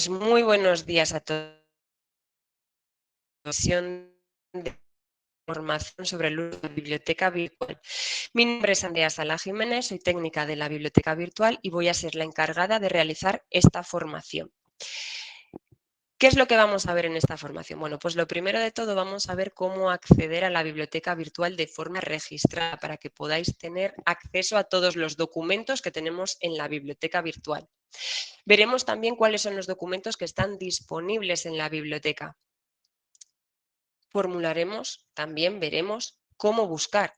Muy buenos días a todos. Sesión de información sobre el uso de la biblioteca virtual. Mi nombre es Andrea Sala Jiménez, soy técnica de la biblioteca virtual y voy a ser la encargada de realizar esta formación. ¿Qué es lo que vamos a ver en esta formación? Bueno, pues lo primero de todo vamos a ver cómo acceder a la biblioteca virtual de forma registrada para que podáis tener acceso a todos los documentos que tenemos en la biblioteca virtual. Veremos también cuáles son los documentos que están disponibles en la biblioteca. También veremos cómo buscar.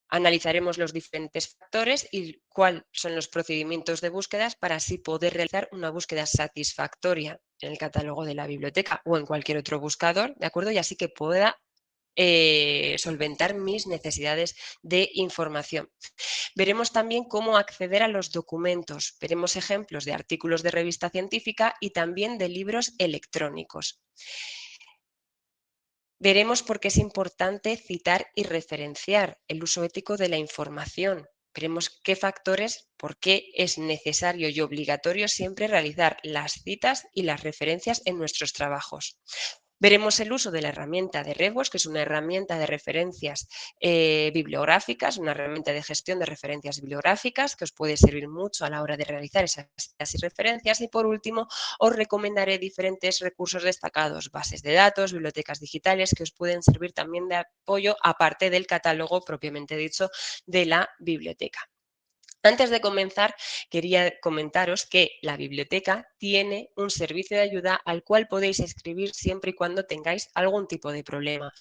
Analizaremos los diferentes factores y cuáles son los procedimientos de búsquedas para así poder realizar una búsqueda satisfactoria en el catálogo de la biblioteca o en cualquier otro buscador, ¿de acuerdo? Y así que pueda solventar mis necesidades de información. Veremos también cómo acceder a los documentos. Veremos ejemplos de artículos de revista científica y también de libros electrónicos. Veremos por qué es importante citar y referenciar el uso ético de la información. Veremos qué factores, por qué es necesario y obligatorio siempre realizar las citas y las referencias en nuestros trabajos. Veremos el uso de la herramienta de RefWorks, que es una herramienta de referencias bibliográficas, una herramienta de gestión de referencias bibliográficas que os puede servir mucho a la hora de realizar esas citas y referencias. Y por último, os recomendaré diferentes recursos destacados, bases de datos, bibliotecas digitales que os pueden servir también de apoyo, aparte del catálogo propiamente dicho de la biblioteca. Antes de comenzar, quería comentaros que la biblioteca tiene un servicio de ayuda al cual podéis escribir siempre y cuando tengáis algún tipo de problema,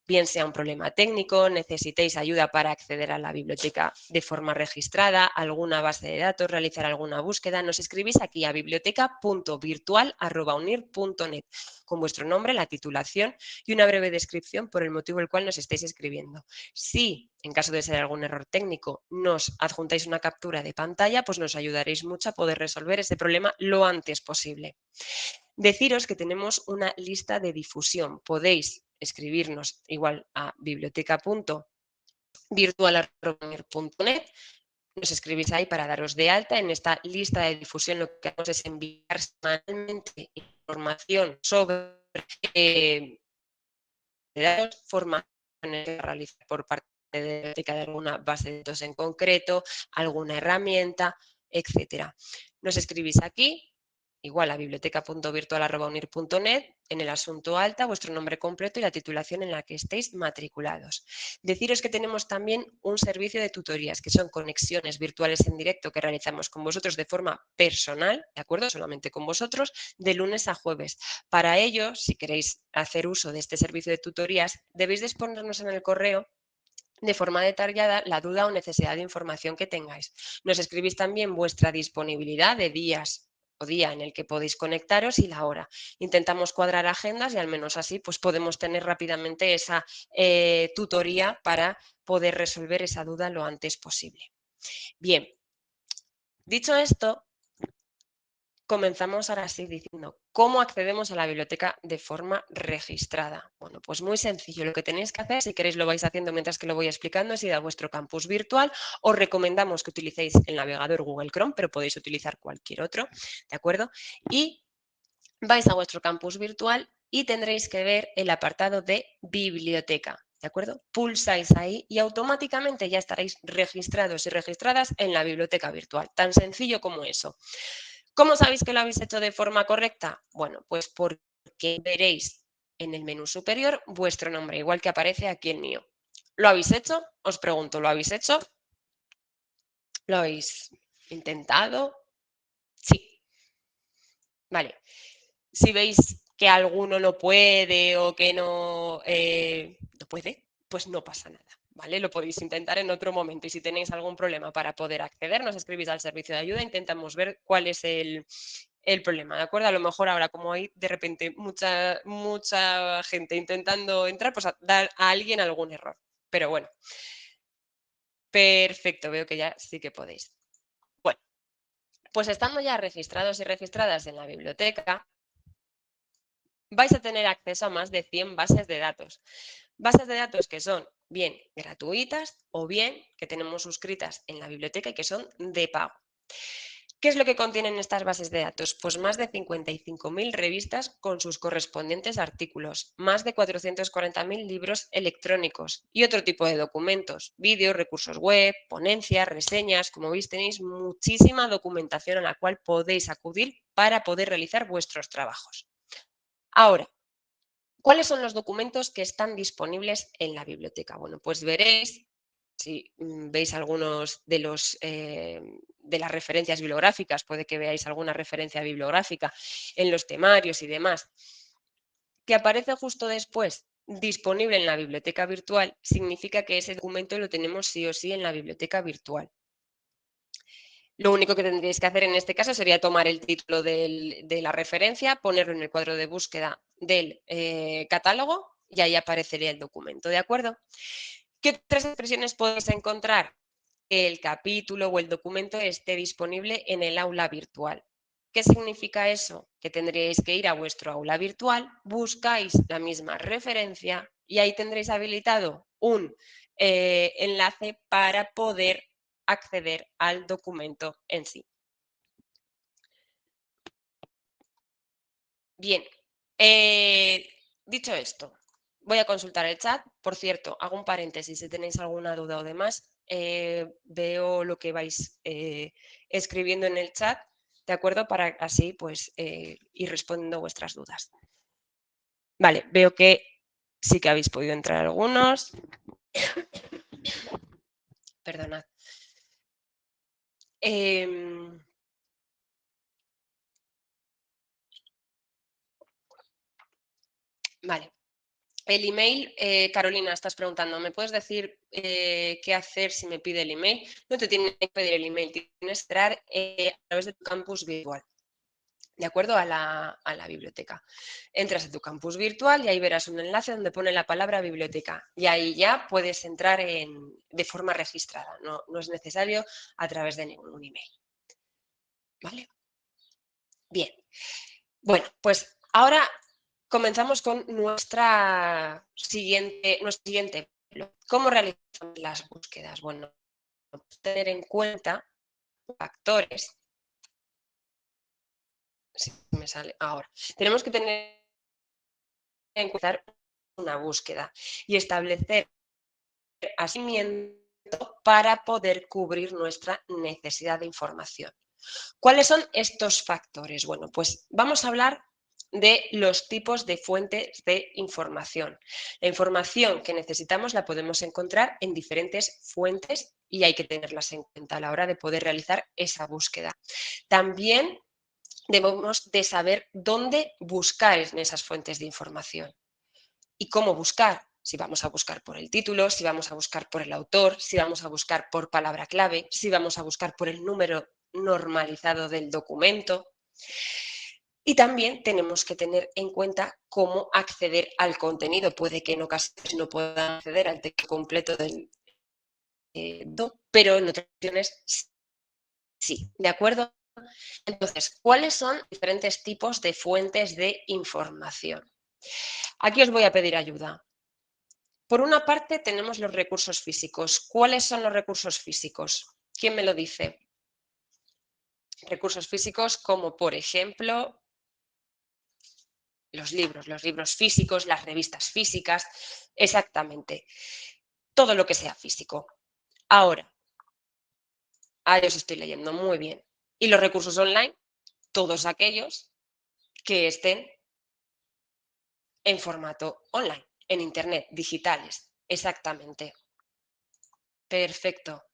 bien sea un problema técnico, necesitéis ayuda para acceder a la biblioteca de forma registrada, alguna base de datos, realizar alguna búsqueda, nos escribís aquí a biblioteca.virtual@unir.net con vuestro nombre, la titulación y una breve descripción por el motivo el cual nos estáis escribiendo. Si, en caso de ser algún error técnico, nos adjuntáis una captura de pantalla, pues nos ayudaréis mucho a poder resolver ese problema lo antes posible. Deciros que tenemos una lista de difusión. Podéis escribirnos igual a biblioteca.virtual@unir.net. Nos escribís ahí para daros de alta. En esta lista de difusión lo que hacemos es enviar semanalmente información sobre datos, formaciones que realizar por parte de alguna base de datos en concreto, alguna herramienta, etcétera. Nos escribís aquí, igual a biblioteca.virtual@unir.net, en el asunto alta, vuestro nombre completo y la titulación en la que estéis matriculados. Deciros que tenemos también un servicio de tutorías, que son conexiones virtuales en directo que realizamos con vosotros de forma personal, ¿de acuerdo? Solamente con vosotros, de lunes a jueves. Para ello, si queréis hacer uso de este servicio de tutorías, debéis de exponernos en el correo de forma detallada la duda o necesidad de información que tengáis. Nos escribís también vuestra disponibilidad de días o día en el que podéis conectaros y la hora. Intentamos cuadrar agendas y al menos así pues podemos tener rápidamente esa tutoría para poder resolver esa duda lo antes posible. Bien, dicho esto, comenzamos ahora sí diciendo cómo accedemos a la biblioteca de forma registrada. Bueno, pues muy sencillo. Lo que tenéis que hacer, si queréis lo vais haciendo mientras que lo voy explicando, es ir a vuestro campus virtual. Os recomendamos que utilicéis el navegador Google Chrome, pero podéis utilizar cualquier otro, ¿de acuerdo? Y vais a vuestro campus virtual y tendréis que ver el apartado de biblioteca. ¿De acuerdo? Pulsáis ahí y automáticamente ya estaréis registrados y registradas en la biblioteca virtual. Tan sencillo como eso. ¿Cómo sabéis que lo habéis hecho de forma correcta? Bueno, pues porque veréis en el menú superior vuestro nombre, igual que aparece aquí el mío. ¿Lo habéis hecho? Os pregunto, ¿lo habéis hecho? ¿Lo habéis intentado? Sí. Vale. Si veis que alguno no puede o que no puede, pues no pasa nada. ¿Vale? Lo podéis intentar en otro momento y si tenéis algún problema para poder acceder, nos escribís al servicio de ayuda, intentamos ver cuál es el problema, ¿de acuerdo? A lo mejor ahora, como hay de repente mucha gente intentando entrar, pues dar a alguien algún error. Pero bueno, perfecto, veo que ya sí que podéis. Bueno, pues estando ya registrados y registradas en la biblioteca, vais a tener acceso a más de 100 bases de datos. Bases de datos que son bien gratuitas o bien que tenemos suscritas en la biblioteca y que son de pago. ¿Qué es lo que contienen estas bases de datos? Pues más de 55.000 revistas con sus correspondientes artículos, más de 440.000 libros electrónicos y otro tipo de documentos, vídeos, recursos web, ponencias, reseñas. Como veis, tenéis muchísima documentación a la cual podéis acudir para poder realizar vuestros trabajos. Ahora, ¿cuáles son los documentos que están disponibles en la biblioteca? Bueno, pues veréis, si veis algunos de las referencias bibliográficas, puede que veáis alguna referencia bibliográfica en los temarios y demás, que aparece justo después disponible en la biblioteca virtual, significa que ese documento lo tenemos sí o sí en la biblioteca virtual. Lo único que tendríais que hacer en este caso sería tomar el título de la referencia, ponerlo en el cuadro de búsqueda del catálogo y ahí aparecería el documento, ¿de acuerdo? ¿Qué otras expresiones podéis encontrar? Que el capítulo o el documento esté disponible en el aula virtual. ¿Qué significa eso? Que tendríais que ir a vuestro aula virtual, buscáis la misma referencia y ahí tendréis habilitado un enlace para poder acceder al documento en sí. Bien, dicho esto, voy a consultar el chat. Por cierto, hago un paréntesis si tenéis alguna duda o demás. Veo lo que vais escribiendo en el chat, ¿de acuerdo? Para así pues ir respondiendo vuestras dudas. Vale, veo que sí que habéis podido entrar algunos. Perdonad. Vale. El email, Carolina, estás preguntando, ¿me puedes decir qué hacer si me pide el email? No te tiene que pedir el email, tienes que entrar a través de tu campus virtual, ¿de acuerdo? A la biblioteca. Entras a tu campus virtual y ahí verás un enlace donde pone la palabra biblioteca y ahí ya puedes entrar de forma registrada, no es necesario a través de ningún email. ¿Vale? Bien. Bueno, pues ahora comenzamos con nuestro siguiente. ¿Cómo realizamos las búsquedas? Bueno, tener en cuenta factores. Si me sale ahora. Tenemos que tener en cuenta una búsqueda y establecer asimiento para poder cubrir nuestra necesidad de información. ¿Cuáles son estos factores? Bueno, pues vamos a hablar de los tipos de fuentes de información. La información que necesitamos la podemos encontrar en diferentes fuentes y hay que tenerlas en cuenta a la hora de poder realizar esa búsqueda. También debemos de saber dónde buscar en esas fuentes de información y cómo buscar. Si vamos a buscar por el título, si vamos a buscar por el autor, si vamos a buscar por palabra clave, si vamos a buscar por el número normalizado del documento. Y también tenemos que tener en cuenta cómo acceder al contenido. Puede que en ocasiones no puedan acceder al texto completo del pero en otras ocasiones sí, ¿de acuerdo? Entonces, ¿cuáles son diferentes tipos de fuentes de información? Aquí os voy a pedir ayuda. Por una parte, tenemos los recursos físicos. ¿Cuáles son los recursos físicos? ¿Quién me lo dice? Recursos físicos como, por ejemplo, los libros físicos, las revistas físicas, exactamente. Todo lo que sea físico. Ahora, ahí os estoy leyendo muy bien. Y los recursos online, todos aquellos que estén en formato online, en Internet, digitales. Exactamente. Perfecto.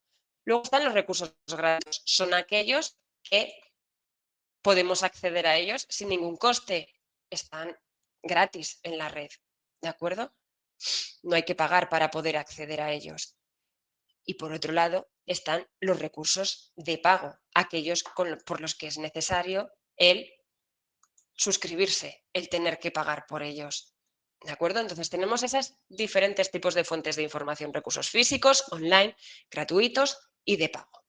Luego están los recursos gratuitos. Son aquellos que podemos acceder a ellos sin ningún coste. Están gratis en la red. ¿De acuerdo? No hay que pagar para poder acceder a ellos. Y por otro lado están los recursos de pago, aquellos por los que es necesario el suscribirse, el tener que pagar por ellos. ¿De acuerdo? Entonces tenemos esos diferentes tipos de fuentes de información, recursos físicos, online, gratuitos y de pago.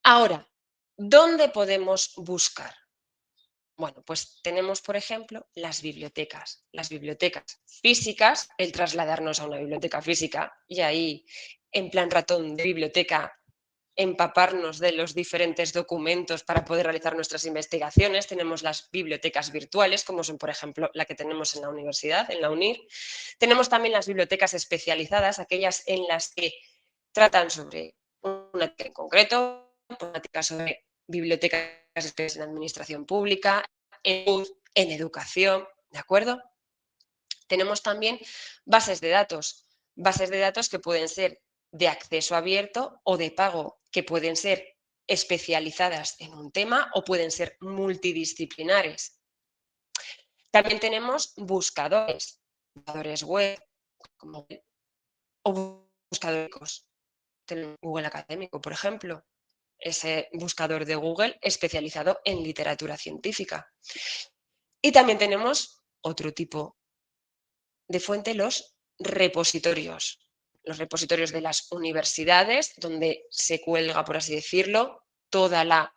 Ahora, ¿dónde podemos buscar? Bueno, pues tenemos, por ejemplo, las bibliotecas. Las bibliotecas físicas, el trasladarnos a una biblioteca física y ahí, en plan ratón de biblioteca, empaparnos de los diferentes documentos para poder realizar nuestras investigaciones. Tenemos las bibliotecas virtuales, como son, por ejemplo, la que tenemos en la universidad, en la UNIR. Tenemos también las bibliotecas especializadas, aquellas en las que tratan sobre una temática en concreto, una temática sobre bibliotecas especializadas en administración pública, en educación, ¿de acuerdo? Tenemos también bases de datos que pueden ser de acceso abierto o de pago, que pueden ser especializadas en un tema o pueden ser multidisciplinares. También tenemos buscadores web como, o buscadores. Tenemos Google Académico, por ejemplo, ese buscador de Google especializado en literatura científica. Y también tenemos otro tipo de fuente, los repositorios de las universidades, donde se cuelga, por así decirlo, toda la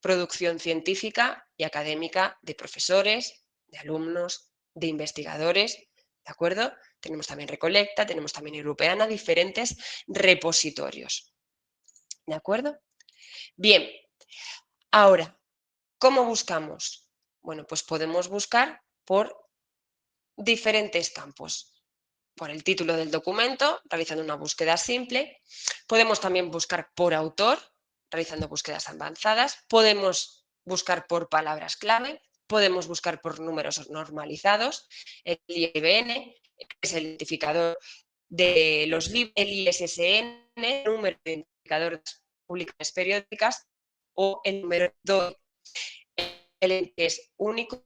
producción científica y académica de profesores, de alumnos, de investigadores, ¿de acuerdo? Tenemos también Recolecta, tenemos también Europeana, diferentes repositorios, ¿de acuerdo? Bien, ahora, ¿cómo buscamos? Bueno, pues podemos buscar por diferentes campos. Por el título del documento, realizando una búsqueda simple. Podemos también buscar por autor, realizando búsquedas avanzadas. Podemos buscar por palabras clave. Podemos buscar por números normalizados. El ISBN, que es el identificador de los libros, el ISSN, número de identificadores publicaciones periódicas, o el número DOI, el que es único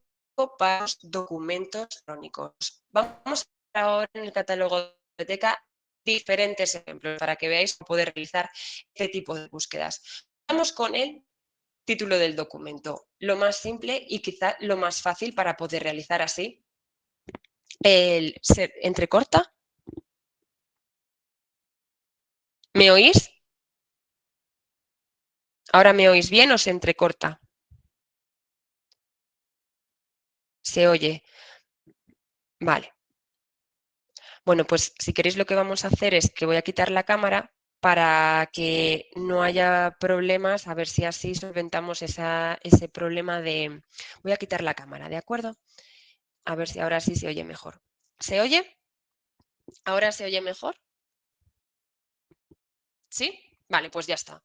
para los documentos crónicos. Vamos ahora en el catálogo de la biblioteca diferentes ejemplos para que veáis cómo poder realizar este tipo de búsquedas. Vamos con el título del documento, lo más simple y quizá lo más fácil para poder realizar así. ¿Se entrecorta? ¿Me oís? ¿Ahora me oís bien o se entrecorta? ¿Se oye? Vale. Bueno, pues si queréis lo que vamos a hacer es que voy a quitar la cámara para que no haya problemas, a ver si así solventamos ese problema de... Voy a quitar la cámara, ¿de acuerdo? A ver si ahora sí se oye mejor. ¿Se oye? ¿Ahora se oye mejor? ¿Sí? Vale, pues ya está.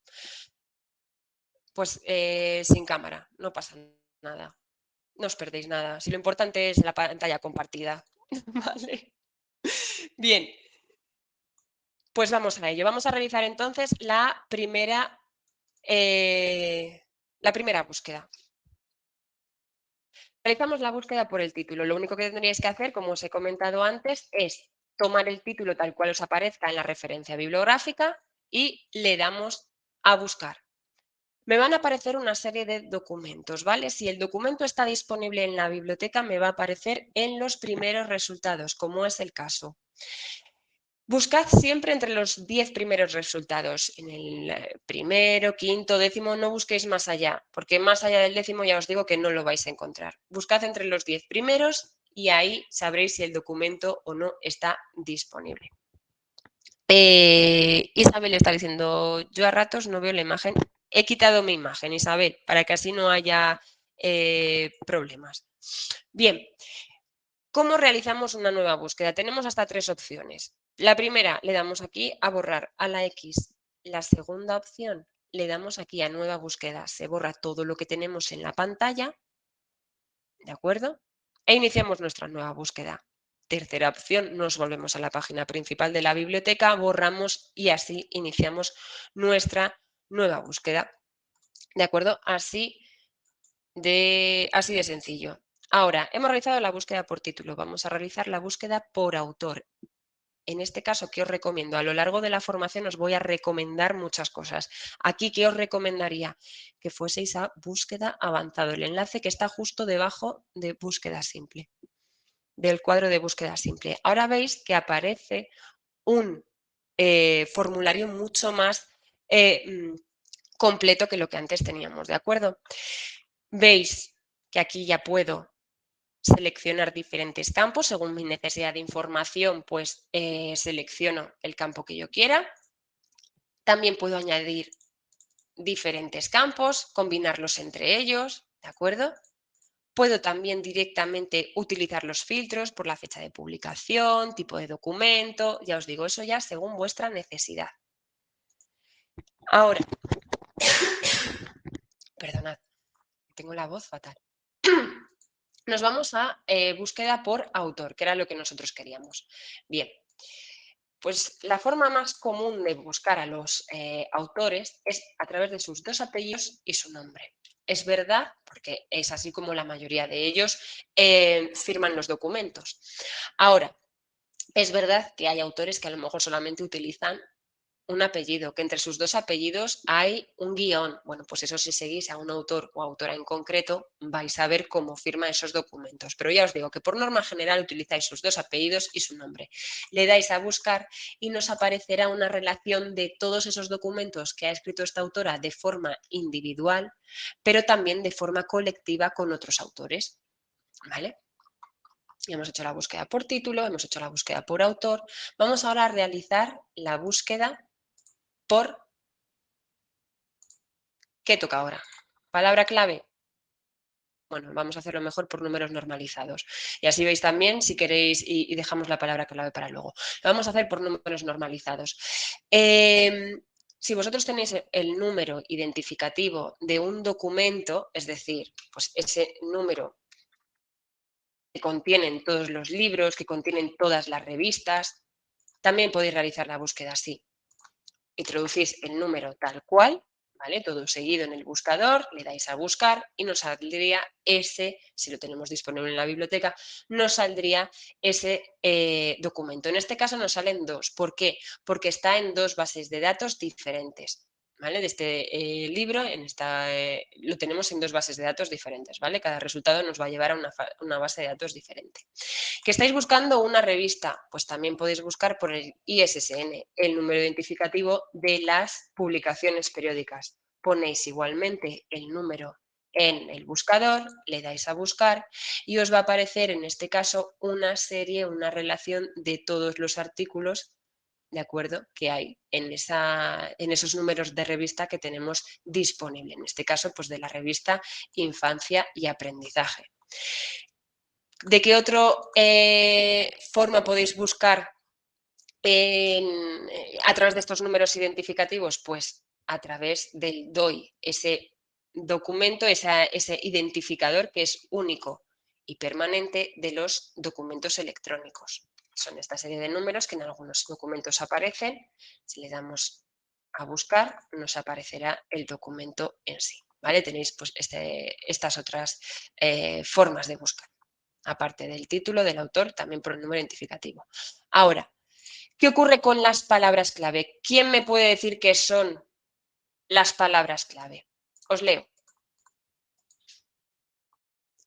Pues sin cámara, no pasa nada. No os perdéis nada. Si lo importante es la pantalla compartida. Vale. Bien, pues vamos a ello. Vamos a realizar entonces la primera búsqueda. Realizamos la búsqueda por el título. Lo único que tendríais que hacer, como os he comentado antes, es tomar el título tal cual os aparezca en la referencia bibliográfica y le damos a buscar. Me van a aparecer una serie de documentos, ¿vale? Si el documento está disponible en la biblioteca, me va a aparecer en los primeros resultados, como es el caso. Buscad siempre entre los 10 primeros resultados. En el primero, quinto, décimo, no busquéis más allá, porque más allá del décimo ya os digo que no lo vais a encontrar. Buscad entre los 10 primeros y ahí sabréis si el documento o no está disponible. Isabel está diciendo, yo a ratos no veo la imagen. He quitado mi imagen, Isabel, para que así no haya problemas. Bien, ¿cómo realizamos una nueva búsqueda? Tenemos hasta 3 opciones. La primera, le damos aquí a borrar a la X. La segunda opción, le damos aquí a nueva búsqueda. Se borra todo lo que tenemos en la pantalla, ¿de acuerdo? E iniciamos nuestra nueva búsqueda. Tercera opción, nos volvemos a la página principal de la biblioteca, borramos y así iniciamos nuestra nueva búsqueda. ¿De acuerdo? Así de sencillo. Ahora, hemos realizado la búsqueda por título, vamos a realizar la búsqueda por autor. En este caso, ¿qué os recomiendo? A lo largo de la formación os voy a recomendar muchas cosas. Aquí, ¿qué os recomendaría? Que fueseis a búsqueda avanzado, el enlace que está justo debajo de búsqueda simple, del cuadro de búsqueda simple. Ahora veis que aparece un formulario mucho más completo que lo que antes teníamos, ¿de acuerdo? Veis que aquí ya puedo seleccionar diferentes campos según mi necesidad de información, pues selecciono el campo que yo quiera. También puedo añadir diferentes campos, combinarlos entre ellos, ¿de acuerdo? Puedo también directamente utilizar los filtros por la fecha de publicación, tipo de documento, ya os digo, eso ya según vuestra necesidad. Ahora, perdonad, tengo la voz fatal. Nos vamos a búsqueda por autor, que era lo que nosotros queríamos. Bien, pues la forma más común de buscar a los autores es a través de sus 2 apellidos y su nombre. Es verdad, porque es así como la mayoría de ellos firman los documentos. Ahora, es verdad que hay autores que a lo mejor solamente utilizan un apellido, que entre sus 2 apellidos hay un guión. Bueno, pues eso, si seguís a un autor o autora en concreto, vais a ver cómo firma esos documentos. Pero ya os digo que por norma general utilizáis sus 2 apellidos y su nombre. Le dais a buscar y nos aparecerá una relación de todos esos documentos que ha escrito esta autora de forma individual, pero también de forma colectiva con otros autores. ¿Vale? Hemos hecho la búsqueda por título, hemos hecho la búsqueda por autor. Vamos ahora a realizar la búsqueda por... ¿Qué toca ahora? Palabra clave. Bueno, vamos a hacerlo mejor por números normalizados. Y así veis también, si queréis, y dejamos la palabra clave para luego. Lo vamos a hacer por números normalizados. Si vosotros tenéis el número identificativo de un documento, es decir, pues ese número que contienen todos los libros, que contienen todas las revistas, también podéis realizar la búsqueda así. Introducís el número tal cual, ¿vale? Todo seguido en el buscador, le dais a buscar y nos saldría ese, si lo tenemos disponible en la biblioteca, nos saldría ese documento. En este caso nos salen 2. ¿Por qué? Porque está en 2 bases de datos diferentes. ¿Vale? De este libro lo tenemos en 2 bases de datos diferentes, ¿vale? Cada resultado nos va a llevar a una base de datos diferente. ¿Que estáis buscando una revista? Pues también podéis buscar por el ISSN, el número identificativo de las publicaciones periódicas. Ponéis igualmente el número en el buscador, le dais a buscar y os va a aparecer en este caso una serie, una relación de todos los artículos, ¿de acuerdo?, que hay en esos números de revista que tenemos disponible. En este caso, pues de la revista Infancia y Aprendizaje. ¿De qué otra forma podéis buscar a través de estos números identificativos? Pues a través del DOI, ese documento, ese identificador que es único y permanente de los documentos electrónicos. Son esta serie de números que en algunos documentos aparecen. Si le damos a buscar, nos aparecerá el documento en sí. ¿Vale? Tenéis pues, estas otras formas de buscar, aparte del título, del autor, también por el número identificativo. Ahora, ¿qué ocurre con las palabras clave? ¿Quién me puede decir qué son las palabras clave? Os leo.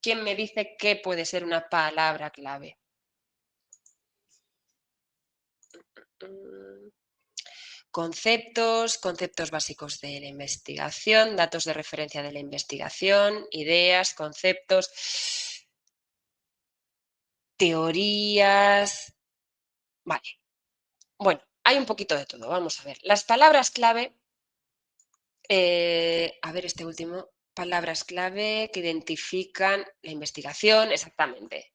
¿Quién me dice qué puede ser una palabra clave? Conceptos básicos de la investigación, datos de referencia de la investigación, ideas, conceptos, teorías. Vale. Bueno, hay un poquito de todo. Vamos a ver. Las palabras clave, a ver este último, palabras clave que identifican la investigación, exactamente.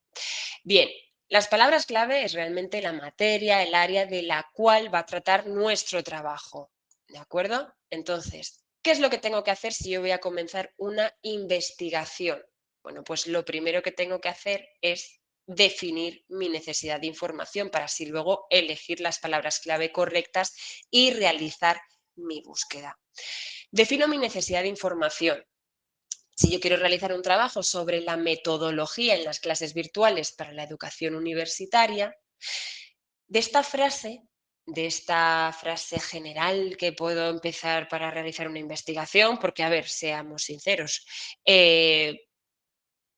Bien, las palabras clave es realmente la materia, el área de la cual va a tratar nuestro trabajo, ¿de acuerdo? Entonces, ¿qué es lo que tengo que hacer si yo voy a comenzar una investigación? Bueno, pues lo primero que tengo que hacer es definir mi necesidad de información para así luego elegir las palabras clave correctas y realizar mi búsqueda. Defino mi necesidad de información. Si yo quiero realizar un trabajo sobre la metodología en las clases virtuales para la educación universitaria, de esta frase general que puedo empezar para realizar una investigación, porque, a ver, seamos sinceros,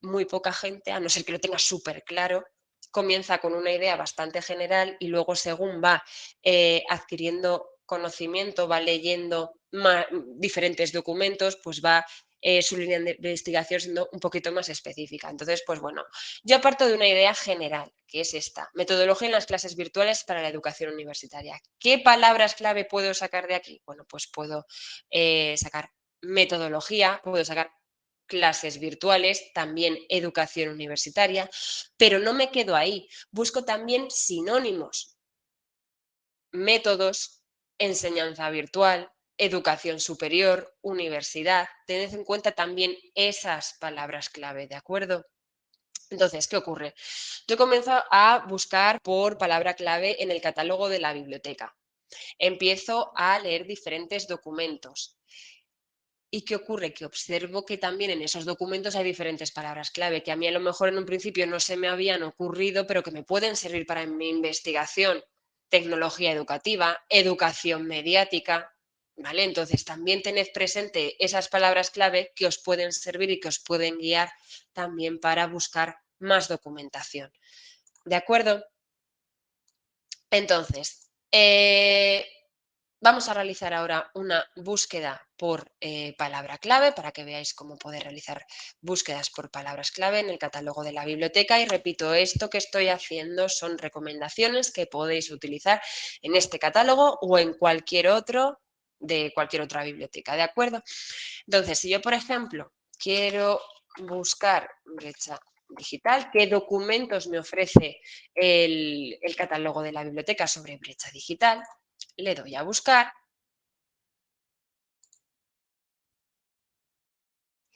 muy poca gente, a no ser que lo tenga súper claro, comienza con una idea bastante general y luego según va adquiriendo conocimiento, va leyendo diferentes documentos, pues va su línea de investigación siendo un poquito más específica. Entonces, pues bueno, yo parto de una idea general, que es esta, metodología en las clases virtuales para la educación universitaria. ¿Qué palabras clave puedo sacar de aquí? Bueno, pues puedo sacar metodología, puedo sacar clases virtuales, también educación universitaria, pero no me quedo ahí, busco también sinónimos, métodos, enseñanza virtual, educación superior, universidad. Tened en cuenta también esas palabras clave, ¿de acuerdo? Entonces, ¿qué ocurre? Yo comienzo a buscar por palabra clave en el catálogo de la biblioteca. Empiezo a leer diferentes documentos. ¿Y qué ocurre? Que observo que también en esos documentos hay diferentes palabras clave que a mí a lo mejor en un principio no se me habían ocurrido, pero que me pueden servir para mi investigación. Tecnología educativa, educación mediática, ¿vale? Entonces también tened presente esas palabras clave que os pueden servir y que os pueden guiar también para buscar más documentación. ¿De acuerdo? Entonces, vamos a realizar ahora una búsqueda por palabra clave para que veáis cómo poder realizar búsquedas por palabras clave en el catálogo de la biblioteca. Y repito, esto que estoy haciendo son recomendaciones que podéis utilizar en este catálogo o en cualquier otro de cualquier otra biblioteca, ¿de acuerdo? Entonces, si yo, por ejemplo, quiero buscar brecha digital, ¿qué documentos me ofrece el catálogo de la biblioteca sobre brecha digital? Le doy a buscar,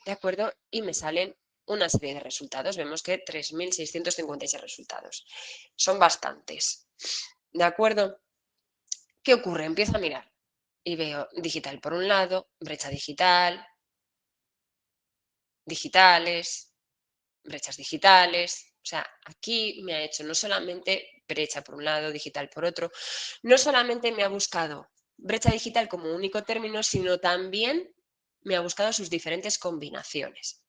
¿de acuerdo? Y me salen una serie de resultados. Vemos que 3.656 resultados. Son bastantes. ¿De acuerdo? ¿Qué ocurre? Empiezo a mirar y veo digital por un lado, brecha digital, digitales, brechas digitales. O sea, aquí me ha hecho no solamente brecha por un lado, digital por otro, no solamente me ha buscado brecha digital como único término, sino también me ha buscado sus diferentes combinaciones.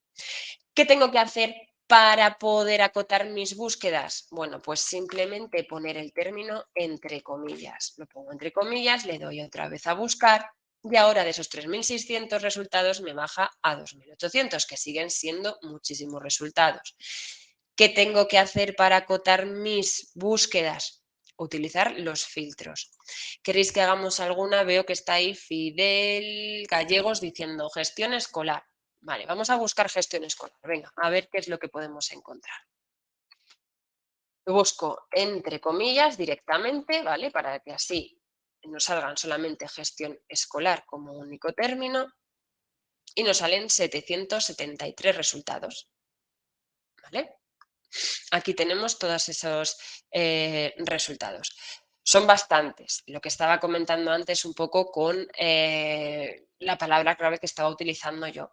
¿Qué tengo que hacer para poder acotar mis búsquedas? Bueno, pues simplemente poner el término entre comillas. Lo pongo entre comillas, le doy otra vez a buscar y ahora de esos 3.600 resultados me baja a 2.800, que siguen siendo muchísimos resultados. ¿Qué tengo que hacer para acotar mis búsquedas? Utilizar los filtros. ¿Queréis que hagamos alguna? Veo que está ahí Fidel Gallegos diciendo gestión escolar. Vale, vamos a buscar gestión escolar. Venga, a ver qué es lo que podemos encontrar. Lo busco entre comillas directamente, ¿vale? Para que así nos salgan solamente gestión escolar como único término y nos salen 773 resultados, ¿vale? Aquí tenemos todos esos resultados. Son bastantes. Lo que estaba comentando antes un poco con la palabra clave que estaba utilizando yo.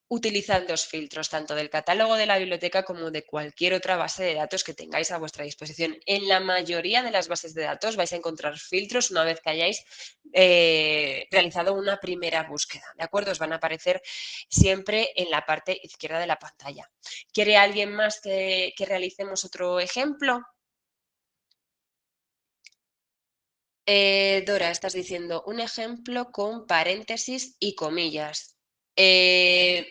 Utilizad los filtros tanto del catálogo de la biblioteca como de cualquier otra base de datos que tengáis a vuestra disposición. En la mayoría de las bases de datos vais a encontrar filtros una vez que hayáis realizado una primera búsqueda, ¿de acuerdo? Os van a aparecer siempre en la parte izquierda de la pantalla. ¿Quiere alguien más que realicemos otro ejemplo? Dora, estás diciendo un ejemplo con paréntesis y comillas. Eh,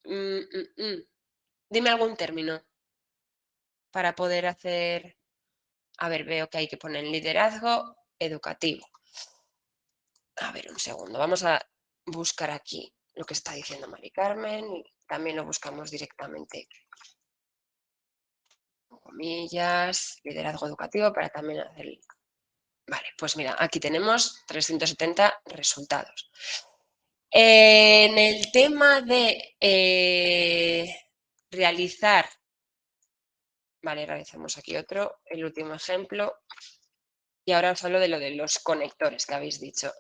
mm, mm, mm. Dime algún término para poder hacer. A ver, veo que hay que poner liderazgo educativo. A ver, un segundo. Vamos a buscar aquí lo que está diciendo Mari Carmen y también lo buscamos directamente. Comillas, liderazgo educativo para también hacer. Vale, pues mira, aquí tenemos 370 resultados. En el tema de realizar. Vale, realizamos aquí otro, el último ejemplo. Y ahora os hablo de lo de los conectores que habéis dicho.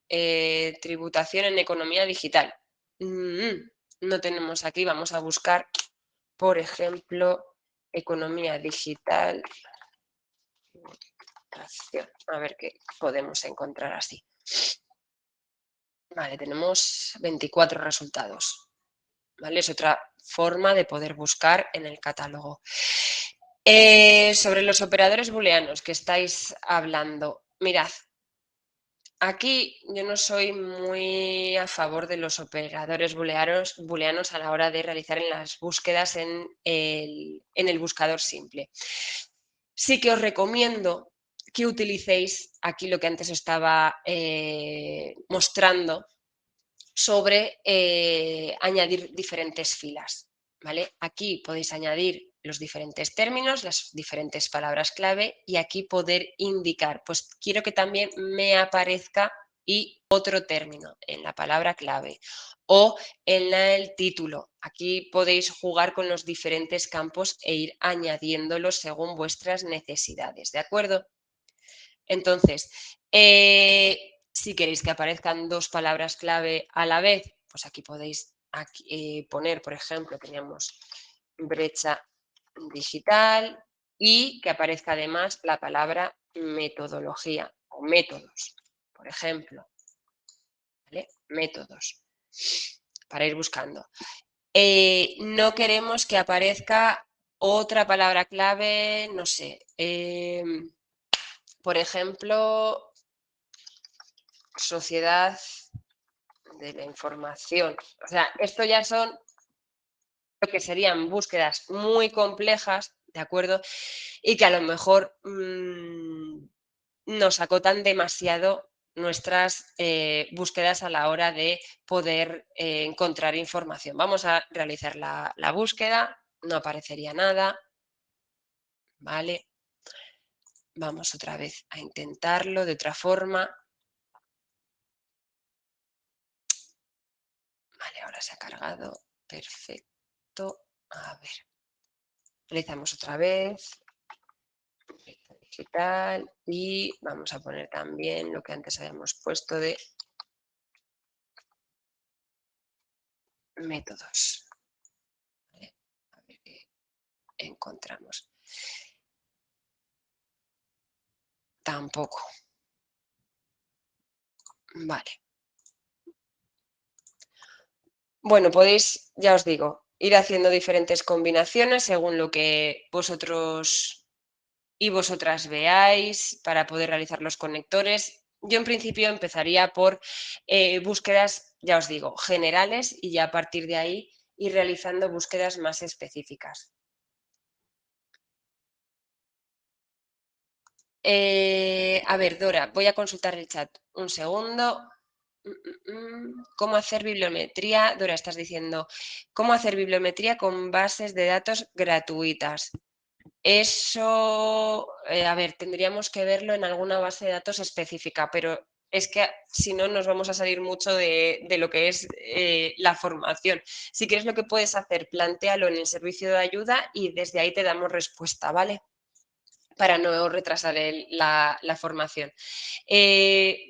Tributación en economía digital. No tenemos aquí, vamos a buscar, por ejemplo, economía digital. A ver qué podemos encontrar así. Vale, tenemos 24 resultados. ¿Vale? Es otra forma de poder buscar en el catálogo. Sobre los operadores booleanos que estáis hablando, mirad, aquí yo no soy muy a favor de los operadores booleanos a la hora de realizar en las búsquedas en el buscador simple. Sí que os recomiendo que utilicéis aquí lo que antes os estaba mostrando sobre añadir diferentes filas. ¿Vale? Aquí podéis añadir los diferentes términos, las diferentes palabras clave y aquí poder indicar, pues quiero que también me aparezca y otro término en la palabra clave o en el título. Aquí podéis jugar con los diferentes campos e ir añadiéndolos según vuestras necesidades, ¿de acuerdo? Entonces, si queréis que aparezcan dos palabras clave a la vez, pues aquí podéis poner, por ejemplo, teníamos brecha digital y que aparezca además la palabra metodología o métodos, por ejemplo. ¿Vale? Métodos, para ir buscando. No queremos que aparezca otra palabra clave, no sé, por ejemplo, sociedad de la información. O sea, esto ya son lo que serían búsquedas muy complejas, ¿de acuerdo? Y que a lo mejor nos acotan demasiado nuestras búsquedas a la hora de poder encontrar información. Vamos a realizar la búsqueda, no aparecería nada, ¿vale? Vamos otra vez a intentarlo de otra forma. Vale, ahora se ha cargado. Perfecto. A ver. Realizamos otra vez. Digital. Y vamos a poner también lo que antes habíamos puesto de métodos. Vale, a ver qué encontramos. Tampoco. Vale. Bueno, podéis, ya os digo, ir haciendo diferentes combinaciones según lo que vosotros y vosotras veáis para poder realizar los conectores. Yo en principio empezaría por búsquedas, ya os digo, generales y ya a partir de ahí ir realizando búsquedas más específicas. A ver, Dora, voy a consultar el chat. Un segundo. ¿Cómo hacer bibliometría? Dora, estás diciendo, ¿cómo hacer bibliometría con bases de datos gratuitas? Eso, a ver, tendríamos que verlo en alguna base de datos específica, pero es que si no nos vamos a salir mucho de lo que es la formación. Si quieres lo que puedes hacer, plantéalo en el servicio de ayuda y desde ahí te damos respuesta, ¿vale? Para no retrasar la formación.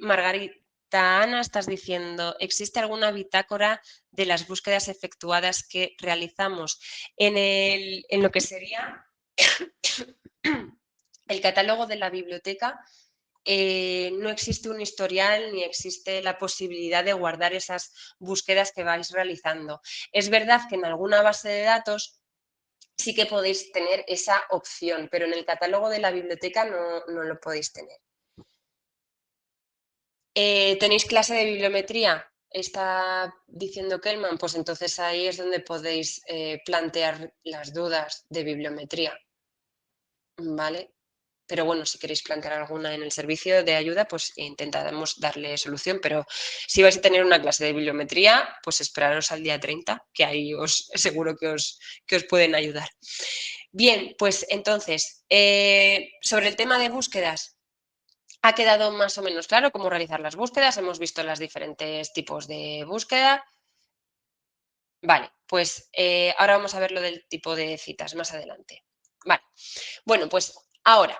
Margarita, Ana, estás diciendo, ¿existe alguna bitácora de las búsquedas efectuadas que realizamos en lo que sería el catálogo de la biblioteca? No existe un historial ni existe la posibilidad de guardar esas búsquedas que vais realizando. Es verdad que en alguna base de datos sí que podéis tener esa opción, pero en el catálogo de la biblioteca no lo podéis tener. ¿Tenéis clase de bibliometría? Está diciendo Kelman, pues entonces ahí es donde podéis plantear las dudas de bibliometría, ¿vale? Pero bueno, si queréis plantear alguna en el servicio de ayuda, pues intentaremos darle solución. Pero si vais a tener una clase de bibliometría, pues esperaros al día 30, que ahí os seguro que os pueden ayudar. Bien, pues entonces, sobre el tema de búsquedas, ha quedado más o menos claro cómo realizar las búsquedas. Hemos visto los diferentes tipos de búsqueda. Vale, pues ahora vamos a ver lo del tipo de citas más adelante. Vale, bueno, pues ahora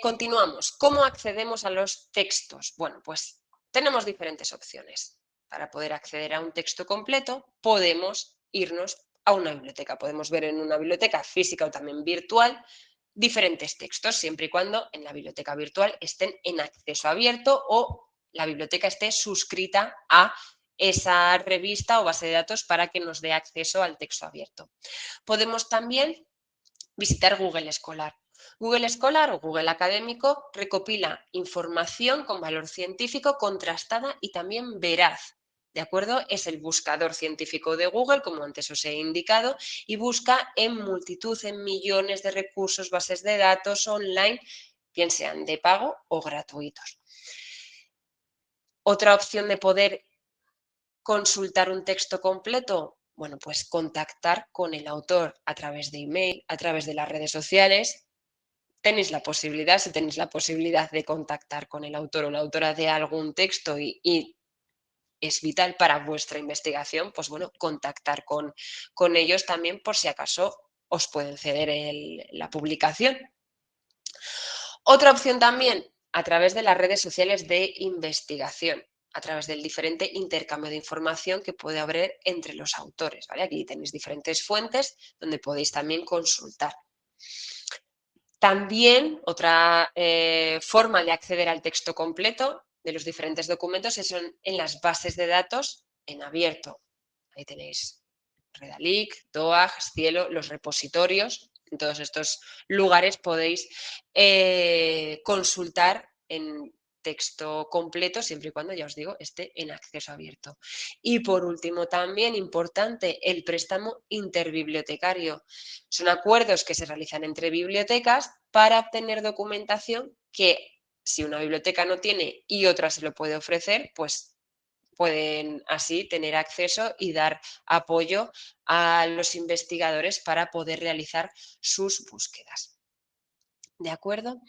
continuamos. ¿Cómo accedemos a los textos? Bueno, pues tenemos diferentes opciones. Para poder acceder a un texto completo, podemos irnos a una biblioteca. Podemos ver en una biblioteca física o también virtual diferentes textos, siempre y cuando en la biblioteca virtual estén en acceso abierto o la biblioteca esté suscrita a esa revista o base de datos para que nos dé acceso al texto abierto. Podemos también visitar Google Scholar. Google Scholar o Google Académico recopila información con valor científico contrastada y también veraz. ¿de acuerdo? Es el buscador científico de Google, como antes os he indicado, y busca en multitud, en millones de recursos, bases de datos online, bien sean de pago o gratuitos. Otra opción de poder consultar un texto completo, bueno, pues contactar con el autor a través de email, a través de las redes sociales. Tenéis la posibilidad, si tenéis la posibilidad de contactar con el autor o la autora de algún texto y es vital para vuestra investigación, pues bueno, contactar con ellos también por si acaso os pueden ceder la publicación. Otra opción también, a través de las redes sociales de investigación, a través del diferente intercambio de información que puede haber entre los autores, ¿vale? Aquí tenéis diferentes fuentes donde podéis también consultar. También otra forma de acceder al texto completo de los diferentes documentos son en las bases de datos en abierto. Ahí tenéis Redalyc, DOAG, Cielo, los repositorios. En todos estos lugares podéis consultar en texto completo, siempre y cuando, ya os digo, esté en acceso abierto. Y por último, también importante, el préstamo interbibliotecario. Son acuerdos que se realizan entre bibliotecas para obtener documentación que, si una biblioteca no tiene y otra se lo puede ofrecer, pues pueden así tener acceso y dar apoyo a los investigadores para poder realizar sus búsquedas. ¿De acuerdo?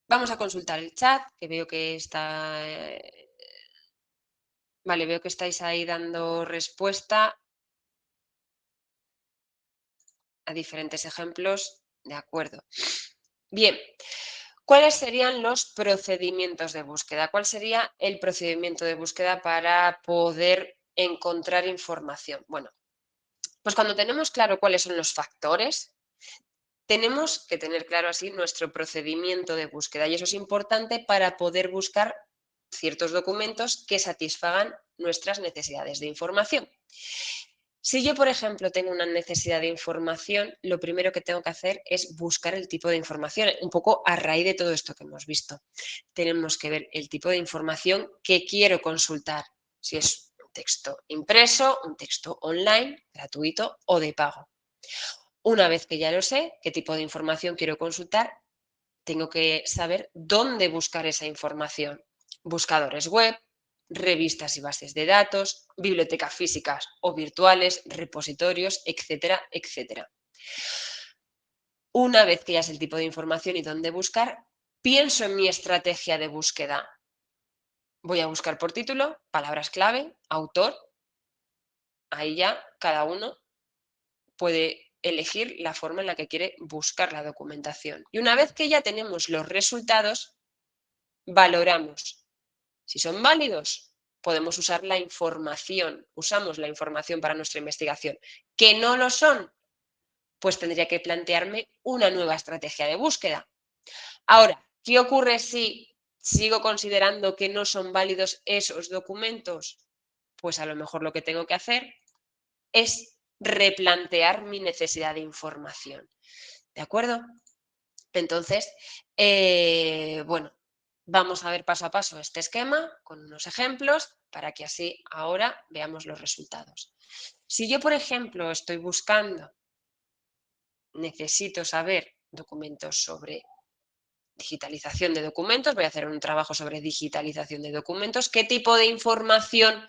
Vamos a consultar el chat, que veo que está... vale, veo que estáis ahí dando respuesta a diferentes ejemplos. De acuerdo. Bien, ¿cuáles serían los procedimientos de búsqueda? ¿Cuál sería el procedimiento de búsqueda para poder encontrar información? Bueno, pues cuando tenemos claro cuáles son los factores, tenemos que tener claro así nuestro procedimiento de búsqueda y eso es importante para poder buscar ciertos documentos que satisfagan nuestras necesidades de información. Si yo, por ejemplo, tengo una necesidad de información, lo primero que tengo que hacer es buscar el tipo de información, un poco a raíz de todo esto que hemos visto. Tenemos que ver el tipo de información que quiero consultar, si es un texto impreso, un texto online, gratuito o de pago. Una vez que ya lo sé, qué tipo de información quiero consultar, tengo que saber dónde buscar esa información. Buscadores web, revistas y bases de datos, bibliotecas físicas o virtuales, repositorios, etcétera, etcétera. Una vez que ya sé el tipo de información y dónde buscar, pienso en mi estrategia de búsqueda. Voy a buscar por título, palabras clave, autor. Ahí ya cada uno puede elegir la forma en la que quiere buscar la documentación. Y una vez que ya tenemos los resultados, valoramos si son válidos. Podemos usar la información, usamos la información para nuestra investigación. ¿Que no lo son? Pues tendría que plantearme una nueva estrategia de búsqueda. Ahora, ¿qué ocurre si sigo considerando que no son válidos esos documentos? Pues a lo mejor lo que tengo que hacer es replantear mi necesidad de información. ¿De acuerdo? Entonces, bueno, vamos a ver paso a paso este esquema con unos ejemplos para que así ahora veamos los resultados. Si yo, por ejemplo, estoy buscando, necesito saber documentos sobre digitalización de documentos, voy a hacer un trabajo sobre digitalización de documentos, ¿qué tipo de información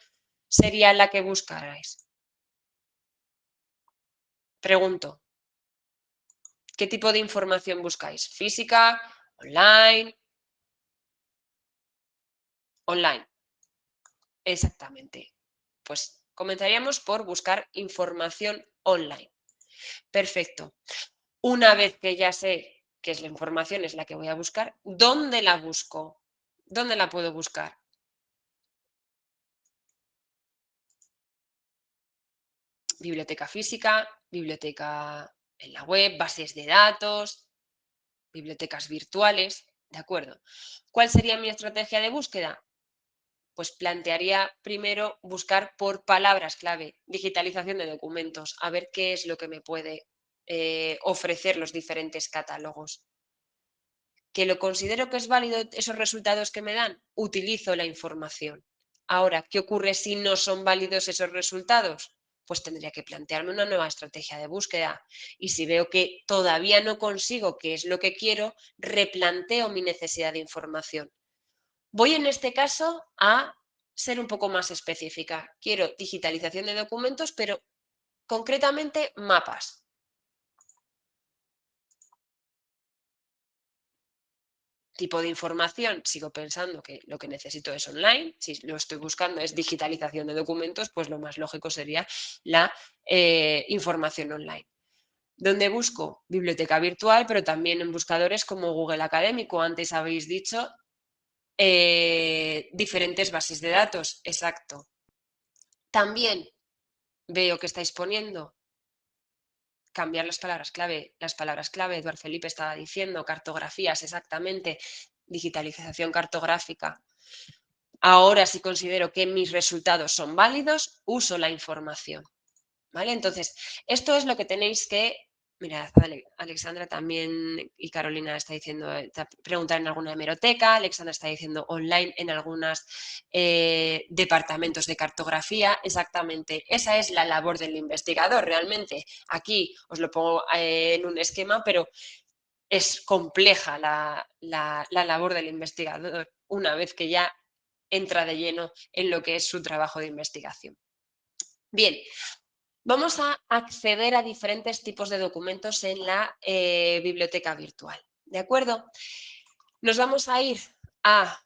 sería la que buscarais? Pregunto, ¿qué tipo de información buscáis? ¿Física? ¿Online? Online. Exactamente. Pues comenzaríamos por buscar información online. Perfecto. Una vez que ya sé qué es la información, es la que voy a buscar, ¿dónde la busco? ¿Dónde la puedo buscar? Biblioteca física, biblioteca en la web, bases de datos, bibliotecas virtuales, ¿de acuerdo? ¿Cuál sería mi estrategia de búsqueda? Pues plantearía primero buscar por palabras clave, digitalización de documentos, a ver qué es lo que me puede ofrecer los diferentes catálogos. ¿Que lo considero que es válido esos resultados que me dan? Utilizo la información. Ahora, ¿qué ocurre si no son válidos esos resultados? Pues tendría que plantearme una nueva estrategia de búsqueda. Y si veo que todavía no consigo qué es lo que quiero, replanteo mi necesidad de información. Voy en este caso a ser un poco más específica. Quiero digitalización de documentos, pero concretamente mapas. Tipo de información, sigo pensando que lo que necesito es online. Si lo estoy buscando es digitalización de documentos, pues lo más lógico sería la información online. Donde busco biblioteca virtual, pero también en buscadores como Google Académico. Antes habéis dicho diferentes bases de datos. Exacto. También veo que estáis poniendo cambiar las palabras clave. Las palabras clave, Eduardo Felipe estaba diciendo, cartografías, exactamente, digitalización cartográfica. Ahora, si considero que mis resultados son válidos, uso la información. ¿Vale? Entonces, esto es lo que tenéis que... Mirad, Alexandra también y Carolina está diciendo, preguntar en alguna hemeroteca, Alexandra está diciendo online en algunos departamentos de cartografía. Exactamente, esa es la labor del investigador realmente. Aquí os lo pongo en un esquema, pero es compleja la labor del investigador una vez que ya entra de lleno en lo que es su trabajo de investigación. Bien, vamos a acceder a diferentes tipos de documentos en la biblioteca virtual, ¿de acuerdo? Nos vamos a ir a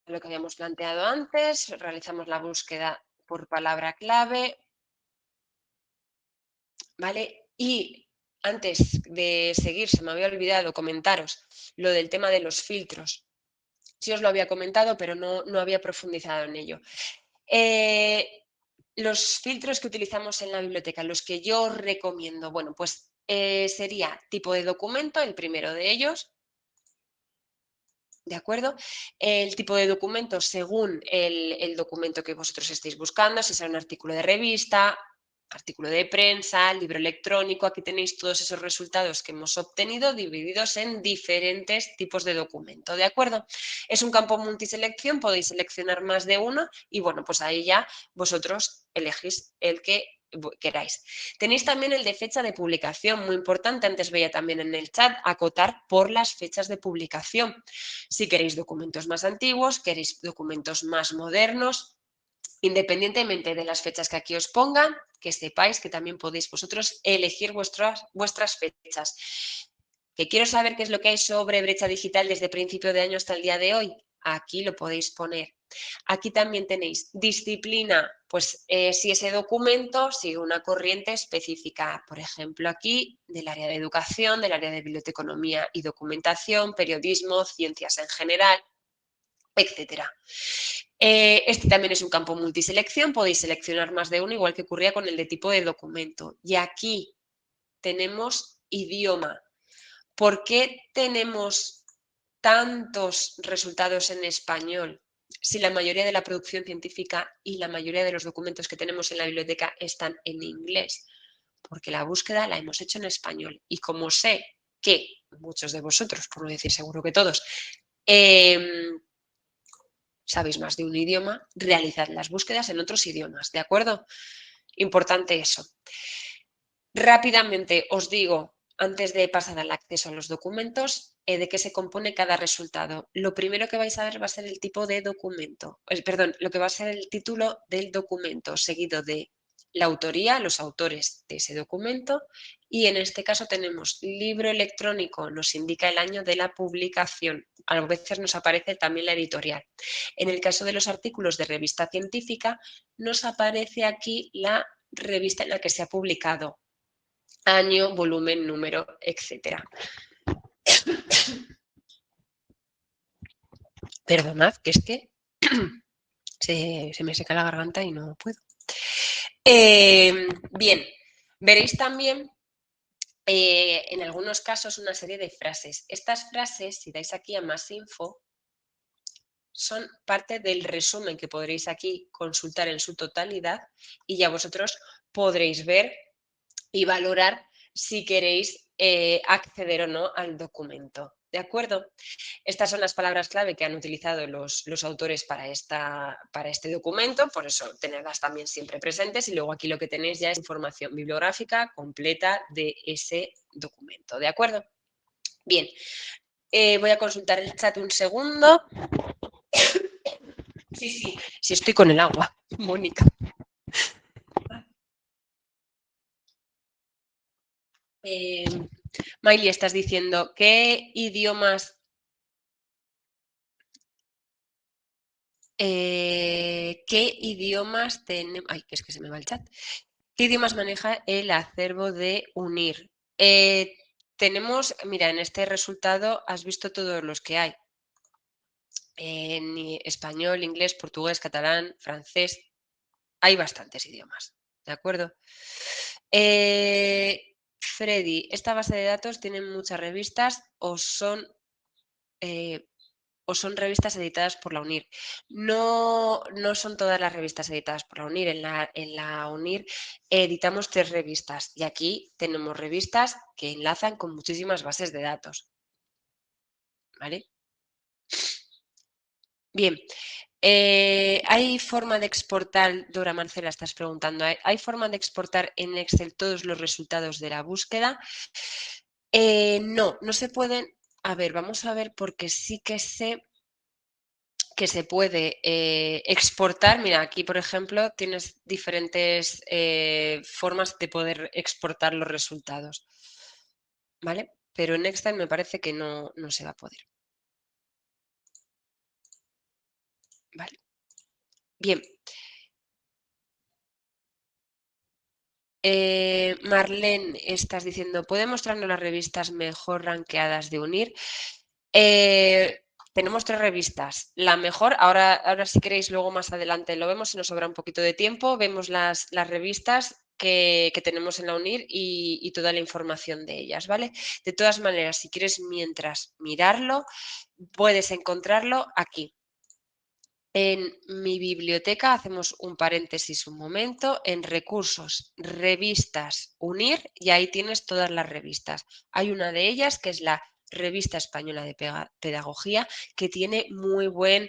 lo que habíamos planteado antes, realizamos la búsqueda por palabra clave, ¿vale? Y antes de seguir, se me había olvidado comentaros lo del tema de los filtros. Sí os lo había comentado, pero no había profundizado en ello. Los filtros que utilizamos en la biblioteca, los que yo recomiendo, bueno, pues sería tipo de documento, el primero de ellos, ¿de acuerdo? El tipo de documento según el documento que vosotros estéis buscando, si será un artículo de revista, artículo de prensa, libro electrónico. Aquí tenéis todos esos resultados que hemos obtenido divididos en diferentes tipos de documento, ¿de acuerdo? Es un campo multiselección, podéis seleccionar más de uno y bueno, pues ahí ya vosotros elegís el que queráis. Tenéis también el de fecha de publicación, muy importante, antes veía también en el chat, acotar por las fechas de publicación. Si queréis documentos más antiguos, queréis documentos más modernos, independientemente de las fechas que aquí os pongan, que sepáis que también podéis vosotros elegir vuestras fechas. ¿Que quiero saber qué es lo que hay sobre brecha digital desde principio de año hasta el día de hoy? Aquí lo podéis poner. Aquí también tenéis disciplina, pues si ese documento sigue una corriente específica, por ejemplo aquí del área de educación, del área de biblioteconomía y documentación, periodismo, ciencias en general, etcétera. Este también es un campo multiselección, podéis seleccionar más de uno, igual que ocurría con el de tipo de documento. Y aquí tenemos idioma. ¿Por qué tenemos tantos resultados en español si la mayoría de la producción científica y la mayoría de los documentos que tenemos en la biblioteca están en inglés? Porque la búsqueda la hemos hecho en español. Y como sé que muchos de vosotros, por no decir seguro que todos, sabéis más de un idioma, realizad las búsquedas en otros idiomas, ¿de acuerdo? Importante eso. Rápidamente os digo, antes de pasar al acceso a los documentos, de qué se compone cada resultado. Lo primero que vais a ver va a ser el tipo de documento, perdón, lo que va a ser el título del documento, seguido de la autoría, los autores de ese documento, y en este caso tenemos libro electrónico, nos indica el año de la publicación, a veces nos aparece también la editorial. En el caso de los artículos de revista científica, nos aparece aquí la revista en la que se ha publicado, año, volumen, número, etcétera. Perdonad, que es que se me seca la garganta y no puedo. Bien, veréis también en algunos casos una serie de frases. Estas frases, si dais aquí a más info, son parte del resumen que podréis aquí consultar en su totalidad y ya vosotros podréis ver y valorar si queréis acceder o no al documento. ¿De acuerdo? Estas son las palabras clave que han utilizado los autores para este documento, por eso tenerlas también siempre presentes y luego aquí lo que tenéis ya es información bibliográfica completa de ese documento. ¿De acuerdo? Bien, voy a consultar el chat un segundo. Sí, estoy con el agua, Mónica. Miley, estás diciendo, ¿qué idiomas tenemos? Ay, que es que se me va el chat. ¿Qué idiomas maneja el acervo de unir? Tenemos, mira, en este resultado has visto todos los que hay. En español, inglés, portugués, catalán, francés. Hay bastantes idiomas, ¿de acuerdo? Freddy, ¿esta base de datos tiene muchas revistas o son revistas editadas por la UNIR? No, no son todas las revistas editadas por la UNIR. En la UNIR editamos 3 revistas y aquí tenemos revistas que enlazan con muchísimas bases de datos. ¿Vale? Bien. ¿Hay forma de exportar, Dora Marcela, estás preguntando, ¿hay forma de exportar en Excel todos los resultados de la búsqueda? No, no se pueden. A ver, vamos a ver porque sí que sé que se puede exportar. Mira, aquí, por ejemplo, tienes diferentes formas de poder exportar los resultados. ¿Vale? Pero en Excel me parece que no se va a poder. Vale. Bien. Marlene, estás diciendo, ¿puede mostrarnos las revistas mejor rankeadas de UNIR? Tenemos 3 revistas. La mejor, ahora si queréis, luego más adelante lo vemos, si nos sobra un poquito de tiempo, vemos las revistas que tenemos en la UNIR y toda la información de ellas, ¿vale? De todas maneras, si quieres mientras mirarlo, puedes encontrarlo aquí. En mi biblioteca, hacemos un paréntesis un momento, en recursos, revistas, unir, y ahí tienes todas las revistas. Hay una de ellas que es la Revista Española de Pedagogía, que tiene muy buen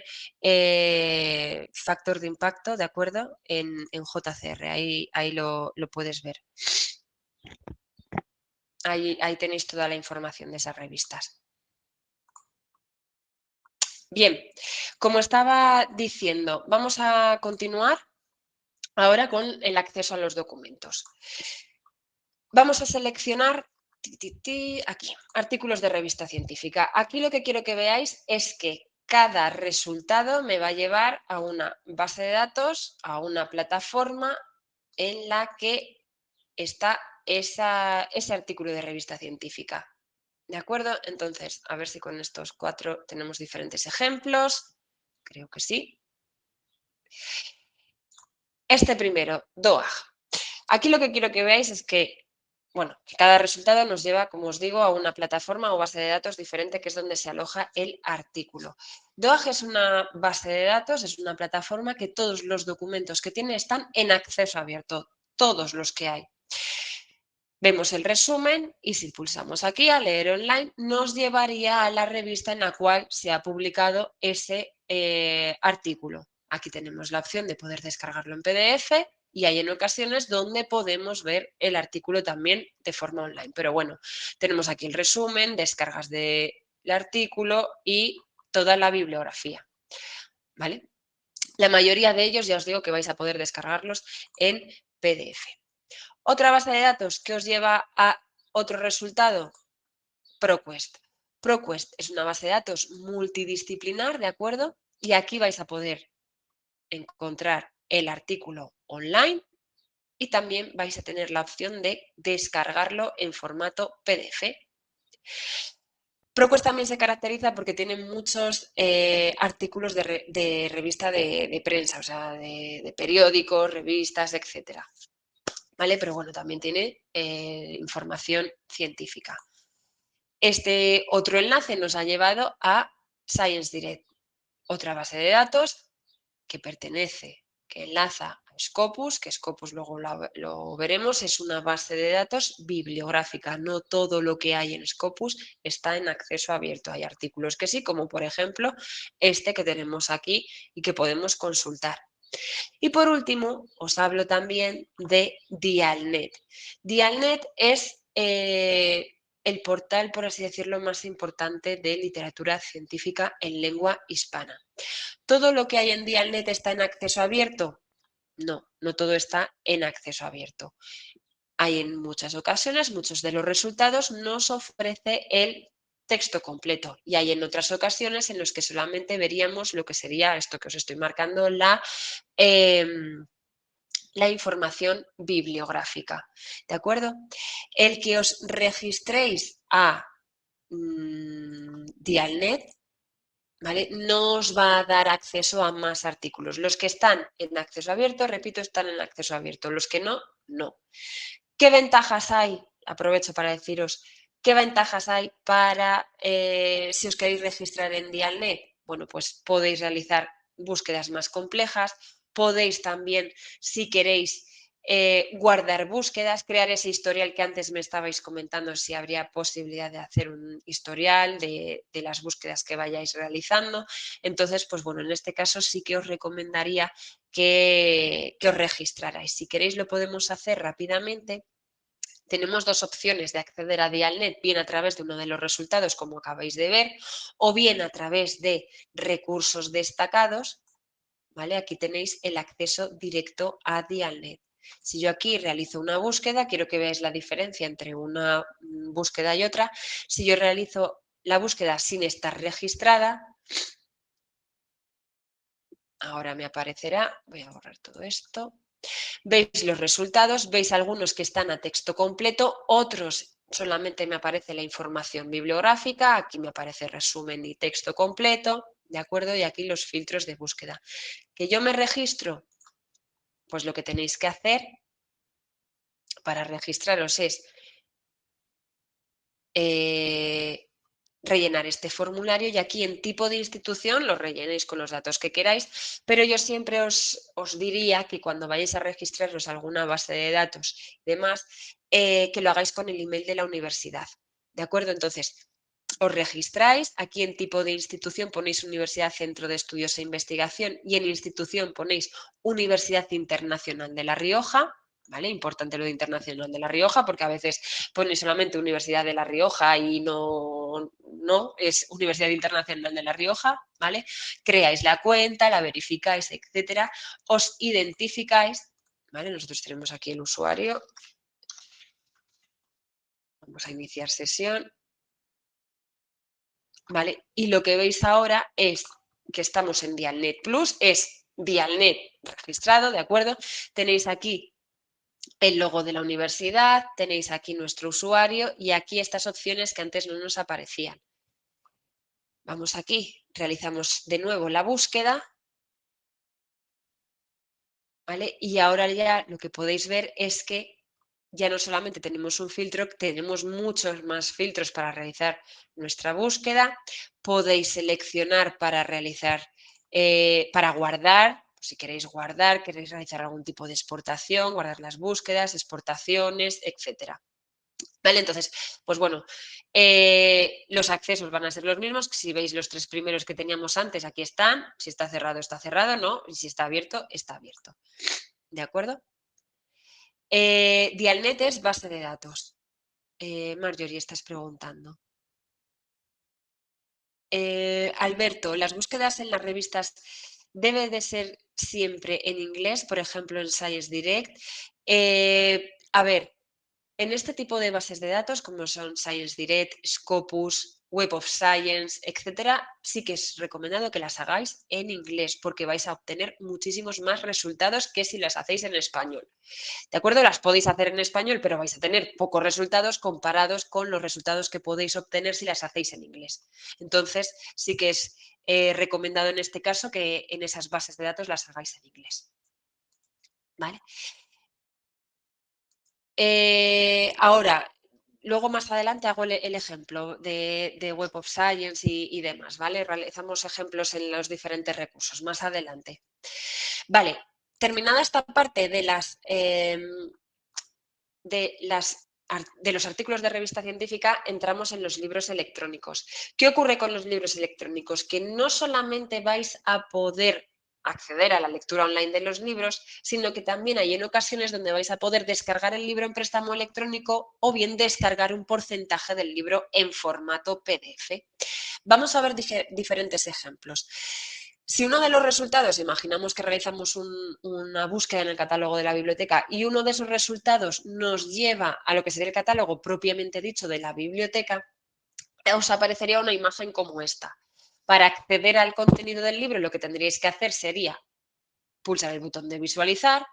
factor de impacto, ¿de acuerdo? En JCR, ahí lo puedes ver. Ahí tenéis toda la información de esas revistas. Bien, como estaba diciendo, vamos a continuar ahora con el acceso a los documentos. Vamos a seleccionar aquí, artículos de revista científica. Aquí lo que quiero que veáis es que cada resultado me va a llevar a una base de datos, a una plataforma en la que está ese artículo de revista científica. ¿De acuerdo? Entonces, a ver si con estos 4 tenemos diferentes ejemplos. Creo que sí. Este primero, DOAG. Aquí lo que quiero que veáis es que, bueno, que cada resultado nos lleva, como os digo, a una plataforma o base de datos diferente, que es donde se aloja el artículo. DOAG es una base de datos, es una plataforma que todos los documentos que tiene están en acceso abierto, todos los que hay. Vemos el resumen y si pulsamos aquí a leer online, nos llevaría a la revista en la cual se ha publicado ese artículo. Aquí tenemos la opción de poder descargarlo en PDF y hay en ocasiones donde podemos ver el artículo también de forma online. Pero bueno, tenemos aquí el resumen, descargas del artículo y toda la bibliografía. ¿Vale? La mayoría de ellos ya os digo que vais a poder descargarlos en PDF. Otra base de datos que os lleva a otro resultado, ProQuest. ProQuest es una base de datos multidisciplinar, ¿de acuerdo? Y aquí vais a poder encontrar el artículo online y también vais a tener la opción de descargarlo en formato PDF. ProQuest también se caracteriza porque tiene muchos artículos de revista de prensa, o sea, de periódicos, revistas, etcétera. ¿Vale? Pero bueno, también tiene información científica. Este otro enlace nos ha llevado a Science Direct, otra base de datos que pertenece que enlaza a Scopus, que Scopus luego lo veremos, es una base de datos bibliográfica. No todo lo que hay en Scopus está en acceso abierto. Hay artículos que sí, como por ejemplo este que tenemos aquí y que podemos consultar. Y por último, os hablo también de Dialnet. Dialnet es el portal, por así decirlo, más importante de literatura científica en lengua hispana. ¿Todo lo que hay en Dialnet está en acceso abierto? No, no todo está en acceso abierto. Hay en muchas ocasiones, muchos de los resultados nos ofrece el texto completo y hay en otras ocasiones en los que solamente veríamos lo que sería esto que os estoy marcando, la información bibliográfica. ¿De acuerdo? El que os registréis a Dialnet, ¿vale? No os va a dar acceso a más artículos. Los que están en acceso abierto, repito, están en acceso abierto. Los que no, no. ¿Qué ventajas hay? Aprovecho para deciros, ¿qué ventajas hay para si os queréis registrar en Dialnet? Bueno, pues podéis realizar búsquedas más complejas, podéis también, si queréis, guardar búsquedas, crear ese historial que antes me estabais comentando, si habría posibilidad de hacer un historial de las búsquedas que vayáis realizando. Entonces, pues bueno, en este caso sí que os recomendaría que os registrarais. Si queréis lo podemos hacer rápidamente. Tenemos dos opciones de acceder a Dialnet, bien a través de uno de los resultados, como acabáis de ver, o bien a través de recursos destacados. ¿Vale? Aquí tenéis el acceso directo a Dialnet. Si yo aquí realizo una búsqueda, quiero que veáis la diferencia entre una búsqueda y otra. Si yo realizo la búsqueda sin estar registrada, ahora me aparecerá, voy a borrar todo esto. Veis los resultados, veis algunos que están a texto completo, otros solamente me aparece la información bibliográfica, aquí me aparece resumen y texto completo, ¿de acuerdo? Y aquí los filtros de búsqueda. ¿Que yo me registro? Pues lo que tenéis que hacer para registraros es rellenar este formulario y aquí en tipo de institución lo rellenéis con los datos que queráis, pero yo siempre os diría que cuando vayáis a registraros a alguna base de datos y demás, que lo hagáis con el email de la universidad. ¿De acuerdo? Entonces, os registráis, aquí en tipo de institución ponéis Universidad Centro de Estudios e Investigación y en institución ponéis Universidad Internacional de La Rioja. ¿Vale? Importante lo de Internacional de La Rioja porque a veces pone solamente Universidad de La Rioja y no, es Universidad Internacional de La Rioja, ¿vale? Creáis la cuenta, la verificáis, etcétera, os identificáis, ¿vale? Nosotros tenemos aquí el usuario. Vamos a iniciar sesión, ¿vale? Y lo que veis ahora es que estamos en Dialnet Plus, es Dialnet registrado, ¿de acuerdo? Tenéis aquí el logo de la universidad, tenéis aquí nuestro usuario y aquí estas opciones que antes no nos aparecían. Vamos aquí, realizamos de nuevo la búsqueda, ¿vale? Y ahora ya lo que podéis ver es que ya no solamente tenemos un filtro, tenemos muchos más filtros para realizar nuestra búsqueda. Podéis seleccionar para realizar, para guardar, si queréis guardar, queréis realizar algún tipo de exportación, guardar las búsquedas, exportaciones, etcétera. ¿Vale? Entonces, pues bueno, los accesos van a ser los mismos. Si veis los tres primeros que teníamos antes, aquí están. Si está cerrado, ¿no? Y si está abierto, está abierto. ¿De acuerdo? Dialnet es base de datos. Marjorie, estás preguntando. Alberto, las búsquedas en las revistas deben de ser siempre en inglés, por ejemplo en Science Direct. A ver, en este tipo de bases de datos, como son Science Direct, Scopus, Web of Science, etcétera, sí que es recomendado que las hagáis en inglés porque vais a obtener muchísimos más resultados que si las hacéis en español. ¿De acuerdo? Las podéis hacer en español, pero vais a tener pocos resultados comparados con los resultados que podéis obtener si las hacéis en inglés. Entonces, sí que es recomendado en este caso que en esas bases de datos las hagáis en inglés. ¿Vale? Ahora, luego más adelante hago el ejemplo de Web of Science y demás, ¿vale? Realizamos ejemplos en los diferentes recursos más adelante. Vale, terminada esta parte de los artículos de revista científica, entramos en los libros electrónicos. ¿Qué ocurre con los libros electrónicos? Que no solamente vais a poder acceder a la lectura online de los libros, sino que también hay en ocasiones donde vais a poder descargar el libro en préstamo electrónico o bien descargar un porcentaje del libro en formato PDF. Vamos a ver diferentes ejemplos. Si uno de los resultados, imaginamos que realizamos una búsqueda en el catálogo de la biblioteca y uno de esos resultados nos lleva a lo que sería el catálogo propiamente dicho de la biblioteca, os aparecería una imagen como esta. Para acceder al contenido del libro, lo que tendríais que hacer sería pulsar el botón de visualizar,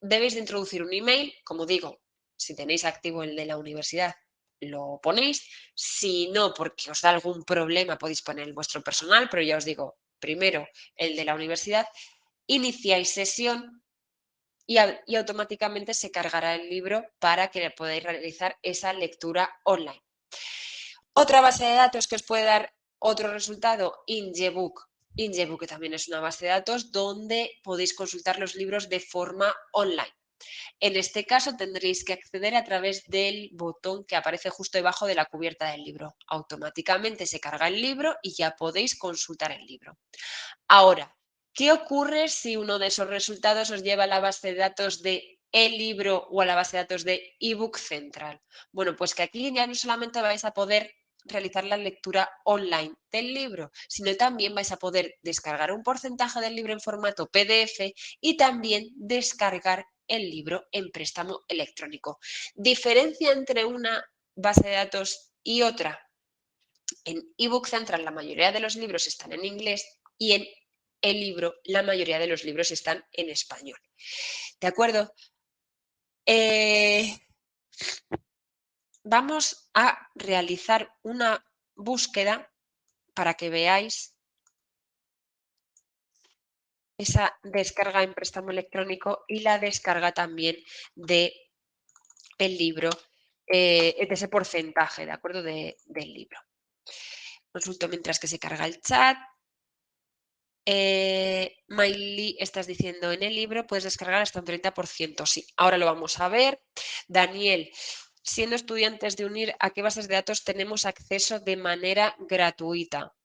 debéis de introducir un email, como digo, si tenéis activo el de la universidad, lo ponéis, si no, porque os da algún problema, podéis poner el vuestro personal, pero ya os digo, primero el de la universidad, iniciáis sesión y automáticamente se cargará el libro para que podáis realizar esa lectura online. Otra base de datos que os puede dar otro resultado, Ingebook. Ingebook también es una base de datos donde podéis consultar los libros de forma online. En este caso tendréis que acceder a través del botón que aparece justo debajo de la cubierta del libro. Automáticamente se carga el libro y ya podéis consultar el libro. Ahora, ¿qué ocurre si uno de esos resultados os lleva a la base de datos de eLibro o a la base de datos de eBook Central? Bueno, pues que aquí ya no solamente vais a poder realizar la lectura online del libro, sino también vais a poder descargar un porcentaje del libro en formato PDF y también descargar el libro en préstamo electrónico. Diferencia entre una base de datos y otra. En eBook Central la mayoría de los libros están en inglés y en el libro la mayoría de los libros están en español. ¿De acuerdo? Vamos a realizar una búsqueda para que veáis esa descarga en préstamo electrónico y la descarga también de el libro, de ese porcentaje, ¿de acuerdo? Del libro. Consulto mientras que se carga el chat. Miley, estás diciendo en el libro puedes descargar hasta un 30%. Sí, ahora lo vamos a ver. Daniel, siendo estudiantes de UNIR, ¿a qué bases de datos tenemos acceso de manera gratuita?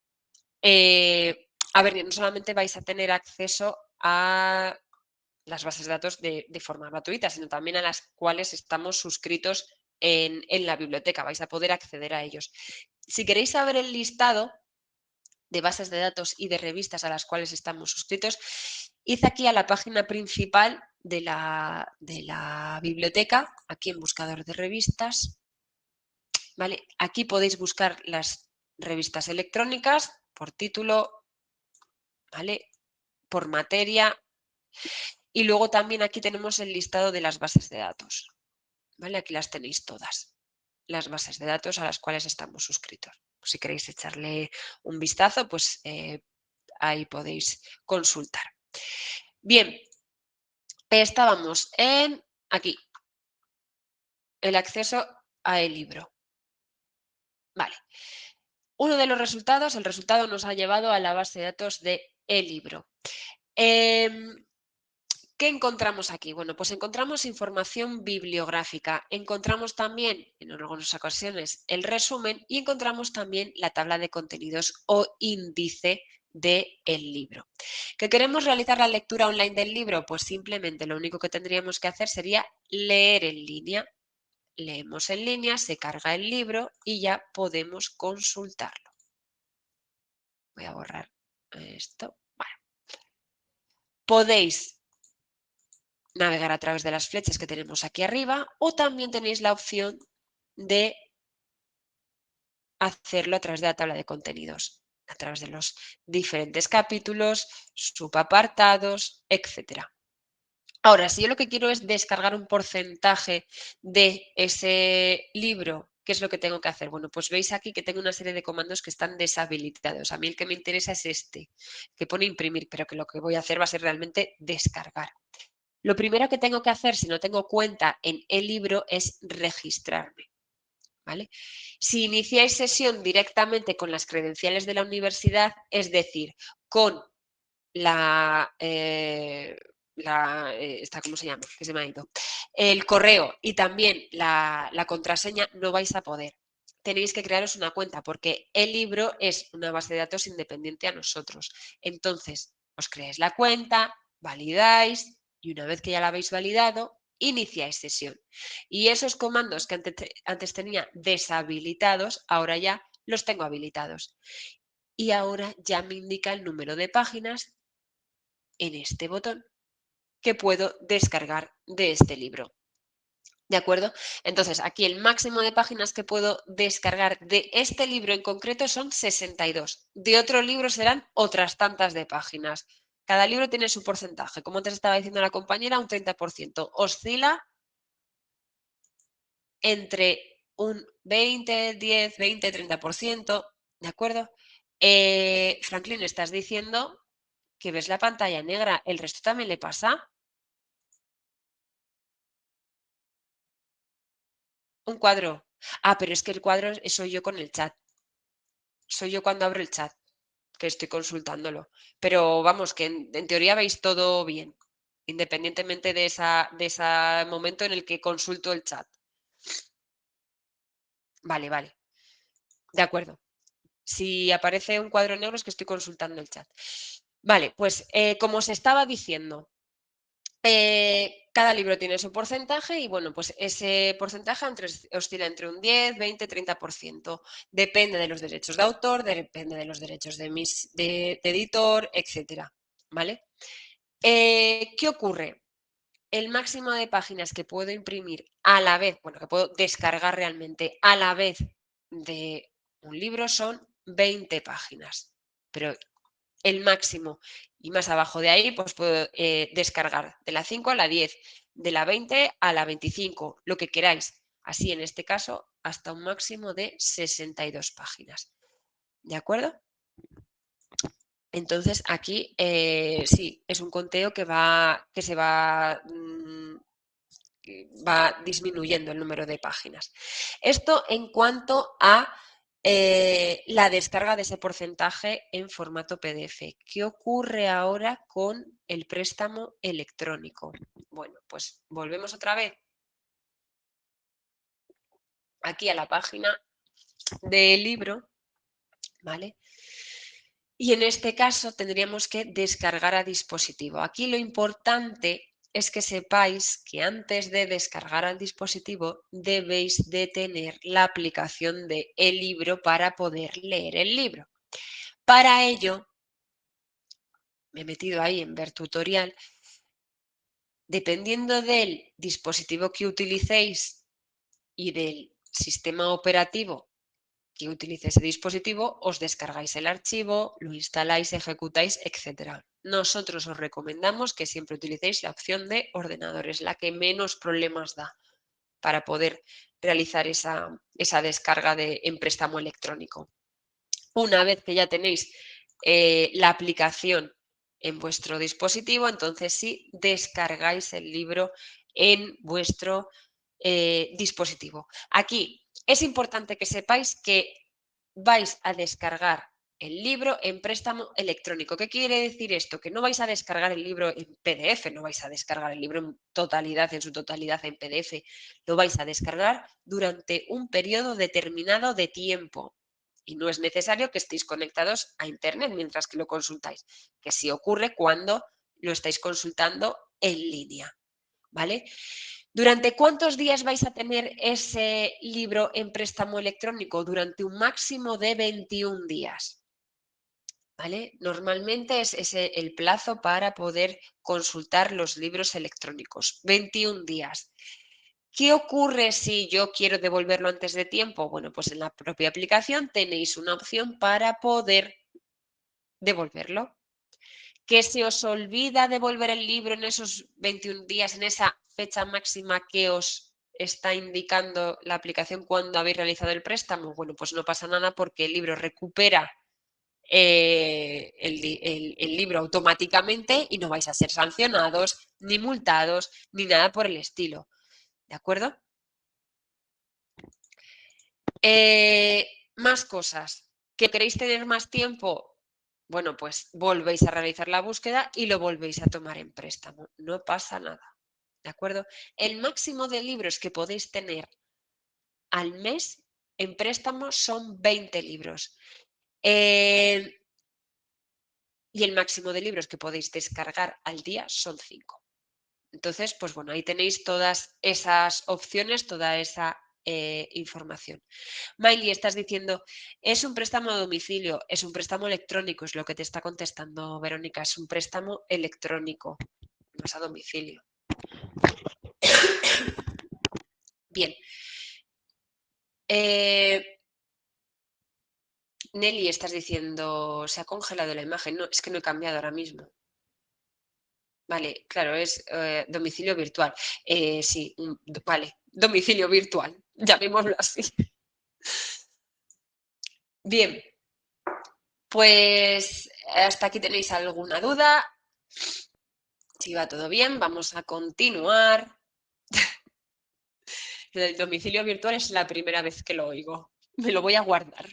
A ver, no solamente vais a tener acceso a las bases de datos de forma gratuita, sino también a las cuales estamos suscritos en la biblioteca. Vais a poder acceder a ellos. Si queréis saber el listado de bases de datos y de revistas a las cuales estamos suscritos, id aquí a la página principal de la biblioteca, aquí en buscador de revistas. ¿Vale? Aquí podéis buscar las revistas electrónicas por título, ¿vale? Por materia, y luego también aquí tenemos el listado de las bases de datos. ¿Vale? Aquí las tenéis todas, las bases de datos a las cuales estamos suscritos. Si queréis echarle un vistazo, pues ahí podéis consultar. Bien, estábamos en aquí, el acceso a el libro. Vale. Uno de los resultados, el resultado nos ha llevado a la base de datos de el libro. ¿Qué encontramos aquí? Bueno, pues encontramos información bibliográfica, encontramos también, en algunas ocasiones, el resumen y encontramos también la tabla de contenidos o índice del libro. ¿Que queremos realizar la lectura online del libro? Pues simplemente lo único que tendríamos que hacer sería leer en línea. Leemos en línea, se carga el libro y ya podemos consultarlo. Voy a borrar esto. Bueno. Podéis navegar a través de las flechas que tenemos aquí arriba o también tenéis la opción de hacerlo a través de la tabla de contenidos, a través de los diferentes capítulos, subapartados, etc. Ahora, si yo lo que quiero es descargar un porcentaje de ese libro, ¿qué es lo que tengo que hacer? Bueno, pues veis aquí que tengo una serie de comandos que están deshabilitados. A mí el que me interesa es este, que pone imprimir, pero que lo que voy a hacer va a ser realmente descargar. Lo primero que tengo que hacer si no tengo cuenta en el libro es registrarme. ¿Vale? Si iniciáis sesión directamente con las credenciales de la universidad, es decir, con la ¿cómo se llama? Que se me ha ido. El correo y también la contraseña no vais a poder. Tenéis que crearos una cuenta porque el libro es una base de datos independiente a nosotros. Entonces, os creáis la cuenta, validáis y una vez que ya la habéis validado, iniciáis sesión. Y esos comandos que antes tenía deshabilitados, ahora ya los tengo habilitados. Y ahora ya me indica el número de páginas en este botón que puedo descargar de este libro. ¿De acuerdo? Entonces, aquí el máximo de páginas que puedo descargar de este libro en concreto son 62. De otro libro serán otras tantas de páginas. Cada libro tiene su porcentaje. Como te estaba diciendo la compañera, un 30%. Oscila entre un 20, 10, 20, 30%. ¿De acuerdo? Franklin, estás diciendo que ves la pantalla negra. ¿El resto también le pasa? Un cuadro. Ah, pero es que el cuadro soy yo con el chat. Soy yo cuando abro el chat, que estoy consultándolo. Pero vamos, que en teoría veis todo bien, independientemente de ese momento en el que consulto el chat. Vale, vale. De acuerdo. Si aparece un cuadro negro es que estoy consultando el chat. Vale, pues como os estaba diciendo, cada libro tiene su porcentaje y bueno, pues ese porcentaje oscila entre un 10, 20, 30%. Depende de los derechos de autor, depende de los derechos de editor, etcétera. ¿Vale? ¿Qué ocurre? El máximo de páginas que puedo imprimir a la vez, bueno, que puedo descargar realmente a la vez de un libro son 20 páginas. Pero el máximo. Y más abajo de ahí, pues puedo descargar de la 5 a la 10, de la 20 a la 25, lo que queráis. Así, en este caso, hasta un máximo de 62 páginas. ¿De acuerdo? Entonces, aquí sí, es un conteo que se va disminuyendo el número de páginas. Esto en cuanto a la descarga de ese porcentaje en formato PDF. ¿Qué ocurre ahora con el préstamo electrónico? Bueno, pues volvemos otra vez aquí a la página del libro, ¿vale? Y en este caso tendríamos que descargar a dispositivo. Aquí lo importante es que sepáis que antes de descargar al dispositivo debéis de tener la aplicación de el libro para poder leer el libro. Para ello, me he metido ahí en ver tutorial. Dependiendo del dispositivo que utilicéis y del sistema operativo que utilice ese dispositivo, os descargáis el archivo, lo instaláis, ejecutáis, etc. Nosotros os recomendamos que siempre utilicéis la opción de ordenadores, la que menos problemas da para poder realizar esa descarga en préstamo electrónico. Una vez que ya tenéis la aplicación en vuestro dispositivo, entonces sí descargáis el libro en vuestro dispositivo. Aquí es importante que sepáis que vais a descargar el libro en préstamo electrónico. ¿Qué quiere decir esto? Que no vais a descargar el libro en PDF, no vais a descargar el libro en su totalidad en PDF. Lo vais a descargar durante un periodo determinado de tiempo. Y no es necesario que estéis conectados a Internet mientras que lo consultáis, que sí ocurre cuando lo estáis consultando en línea. ¿Vale? ¿Durante cuántos días vais a tener ese libro en préstamo electrónico? Durante un máximo de 21 días. ¿Vale? Normalmente es ese el plazo para poder consultar los libros electrónicos. 21 días. ¿Qué ocurre si yo quiero devolverlo antes de tiempo? Bueno, pues en la propia aplicación tenéis una opción para poder devolverlo. ¿Que se os olvida devolver el libro en esos 21 días, en esa fecha máxima que os está indicando la aplicación cuando habéis realizado el préstamo? Bueno, pues no pasa nada porque el libro recupera el libro automáticamente y no vais a ser sancionados, ni multados, ni nada por el estilo. ¿De acuerdo? Más cosas. ¿Que queréis tener más tiempo? Bueno, pues volvéis a realizar la búsqueda y lo volvéis a tomar en préstamo. No pasa nada. ¿De acuerdo? El máximo de libros que podéis tener al mes en préstamo son 20 libros. Y el máximo de libros que podéis descargar al día son 5. Entonces, pues bueno, ahí tenéis todas esas opciones, toda esa información. Miley, estás diciendo, es un préstamo a domicilio, es un préstamo electrónico, es lo que te está contestando Verónica, es un préstamo electrónico, no es a domicilio. Bien. Nelly, estás diciendo, se ha congelado la imagen. No, es que no he cambiado ahora mismo. Vale, claro, es domicilio virtual. Sí, vale, domicilio virtual, llamémoslo así. Bien, pues hasta aquí tenéis alguna duda. Si va todo bien, vamos a continuar. El domicilio virtual es la primera vez que lo oigo. Me lo voy a guardar.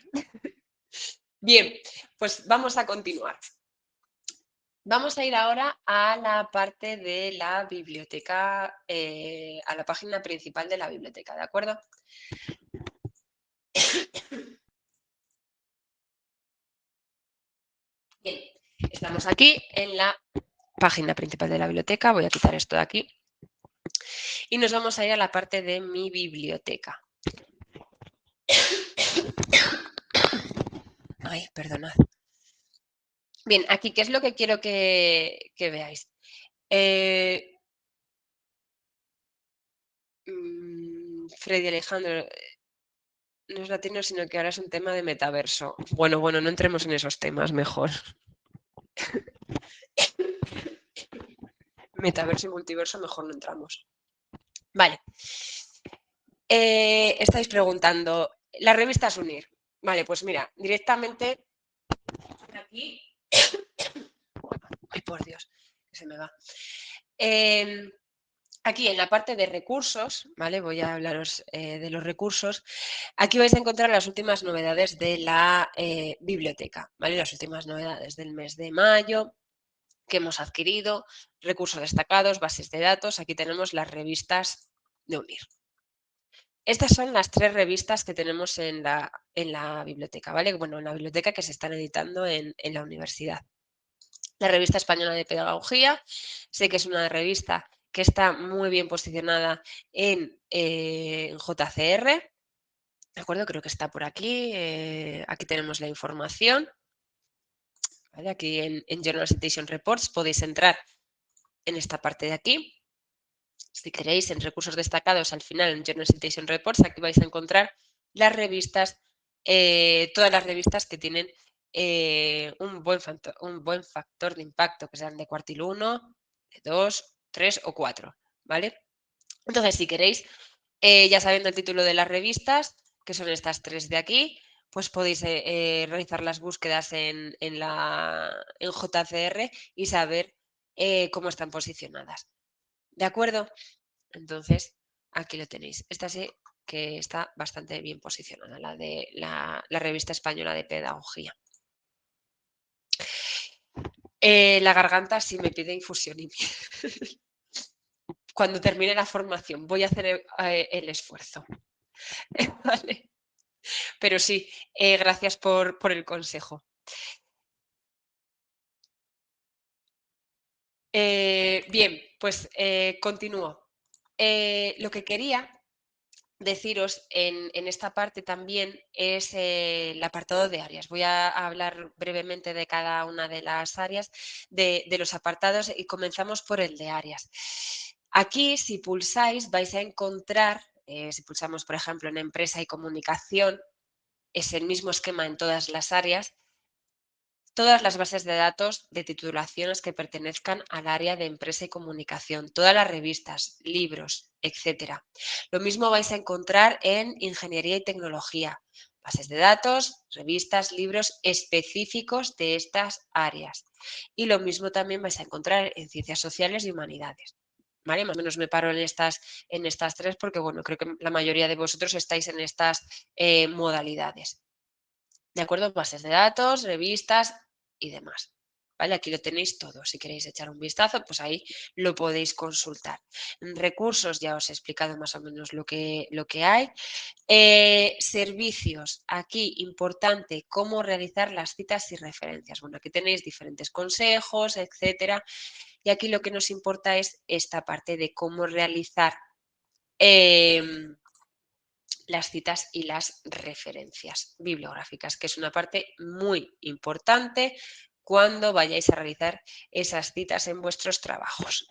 Bien, pues vamos a continuar. Vamos a ir ahora a la parte de la biblioteca, a la página principal de la biblioteca, ¿de acuerdo? Bien, estamos aquí en la página principal de la biblioteca. Voy a quitar esto de aquí. Y nos vamos a ir a la parte de mi biblioteca. Ay, perdonad. Bien, aquí, ¿qué es lo que quiero que veáis? Freddy Alejandro, no es latino, sino que ahora es un tema de metaverso. Bueno, no entremos en esos temas, mejor. Metaverso y multiverso, mejor no entramos. Vale. Estáis preguntando, ¿las revistas unir? Vale, pues mira, directamente aquí. Ay, por Dios, que se me va. Aquí en la parte de recursos, ¿vale? Voy a hablaros de los recursos. Aquí vais a encontrar las últimas novedades de la biblioteca, ¿vale? Las últimas novedades del mes de mayo que hemos adquirido, recursos destacados, bases de datos. Aquí tenemos las revistas de UNIR. Estas son las 3 revistas que tenemos en la biblioteca, ¿vale? Bueno, en la biblioteca que se están editando en la universidad. La Revista Española de Pedagogía, sé que es una revista que está muy bien posicionada en JCR, ¿de acuerdo? Creo que está por aquí. Aquí tenemos la información. ¿Vale? Aquí en Journal Citation Reports podéis entrar en esta parte de aquí. Si queréis, en recursos destacados, al final en Journal Citation Reports, aquí vais a encontrar las revistas, todas las revistas que tienen un buen factor de impacto, que sean de cuartil 1, de 2, 3 o 4, ¿vale? Entonces, si queréis, ya sabiendo el título de las revistas, que son estas 3 de aquí, pues podéis realizar las búsquedas en JCR y saber cómo están posicionadas. ¿De acuerdo? Entonces, aquí lo tenéis. Esta sí que está bastante bien posicionada, la de la Revista Española de Pedagogía. La garganta sí me pide infusión y cuando termine la formación voy a hacer el esfuerzo. ¿Vale? Pero sí, gracias por el consejo. Bien, pues continúo. Lo que quería deciros en esta parte también es el apartado de áreas. Voy a hablar brevemente de cada una de las áreas, de los apartados, y comenzamos por el de áreas. Aquí, si pulsáis, vais a encontrar, si pulsamos, por ejemplo, en empresa y comunicación, es el mismo esquema en todas las áreas, todas las bases de datos de titulaciones que pertenezcan al área de empresa y comunicación, todas las revistas, libros, etcétera. Lo mismo vais a encontrar en ingeniería y tecnología, bases de datos, revistas, libros específicos de estas áreas. Y lo mismo también vais a encontrar en ciencias sociales y humanidades. ¿Vale? Más o menos me paro en estas 3 porque, bueno, creo que la mayoría de vosotros estáis en estas modalidades. ¿De acuerdo? Bases de datos, revistas y demás. ¿Vale? Aquí lo tenéis todo. Si queréis echar un vistazo, pues ahí lo podéis consultar. En recursos ya os he explicado más o menos lo que hay. Servicios, aquí importante cómo realizar las citas y referencias. Bueno, aquí tenéis diferentes consejos, etcétera. Y aquí lo que nos importa es esta parte de cómo realizar las citas y las referencias bibliográficas, que es una parte muy importante cuando vayáis a realizar esas citas en vuestros trabajos.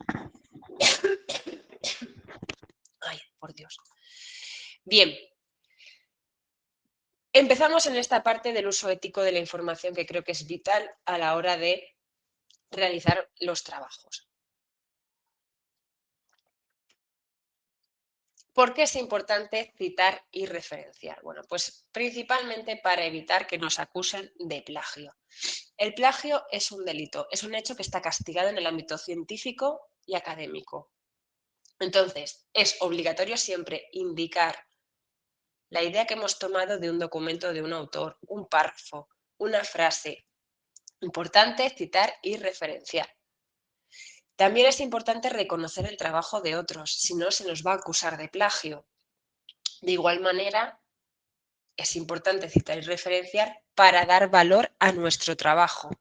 Ay, por Dios. Bien. Empezamos en esta parte del uso ético de la información que creo que es vital a la hora de realizar los trabajos. ¿Por qué es importante citar y referenciar? Bueno, pues principalmente para evitar que nos acusen de plagio. El plagio es un delito, es un hecho que está castigado en el ámbito científico y académico. Entonces, es obligatorio siempre indicar la idea que hemos tomado de un documento de un autor, un párrafo, una frase. Importante citar y referenciar. También es importante reconocer el trabajo de otros, si no se nos va a acusar de plagio. De igual manera, es importante citar y referenciar para dar valor a nuestro trabajo.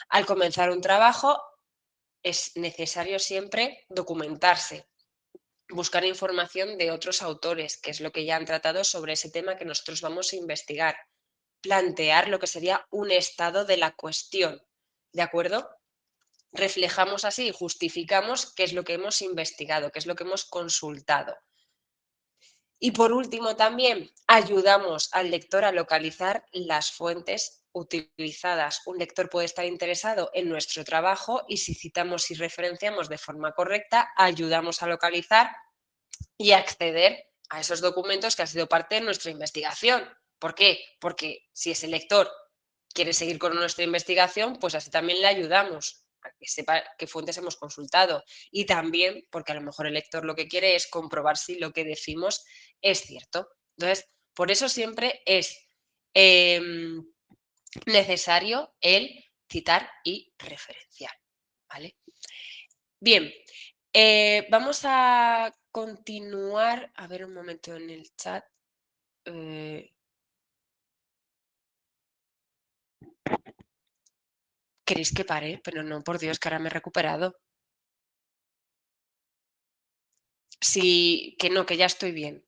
Al comenzar un trabajo es necesario siempre documentarse, buscar información de otros autores, que es lo que ya han tratado sobre ese tema que nosotros vamos a investigar, plantear lo que sería un estado de la cuestión, ¿de acuerdo? Reflejamos así y justificamos qué es lo que hemos investigado, qué es lo que hemos consultado. Y por último también ayudamos al lector a localizar las fuentes utilizadas. Un lector puede estar interesado en nuestro trabajo y si citamos y referenciamos de forma correcta, ayudamos a localizar y acceder a esos documentos que han sido parte de nuestra investigación. ¿Por qué? Porque si ese lector quiere seguir con nuestra investigación, pues así también le ayudamos a que sepa qué fuentes hemos consultado. Y también porque a lo mejor el lector lo que quiere es comprobar si lo que decimos es cierto. Entonces, por eso siempre es necesario el citar y referenciar. ¿Vale? Bien, vamos a continuar. A ver un momento en el chat. ¿Queréis que pare? Pero no, por Dios, que ahora me he recuperado. Sí, que no, que ya estoy bien.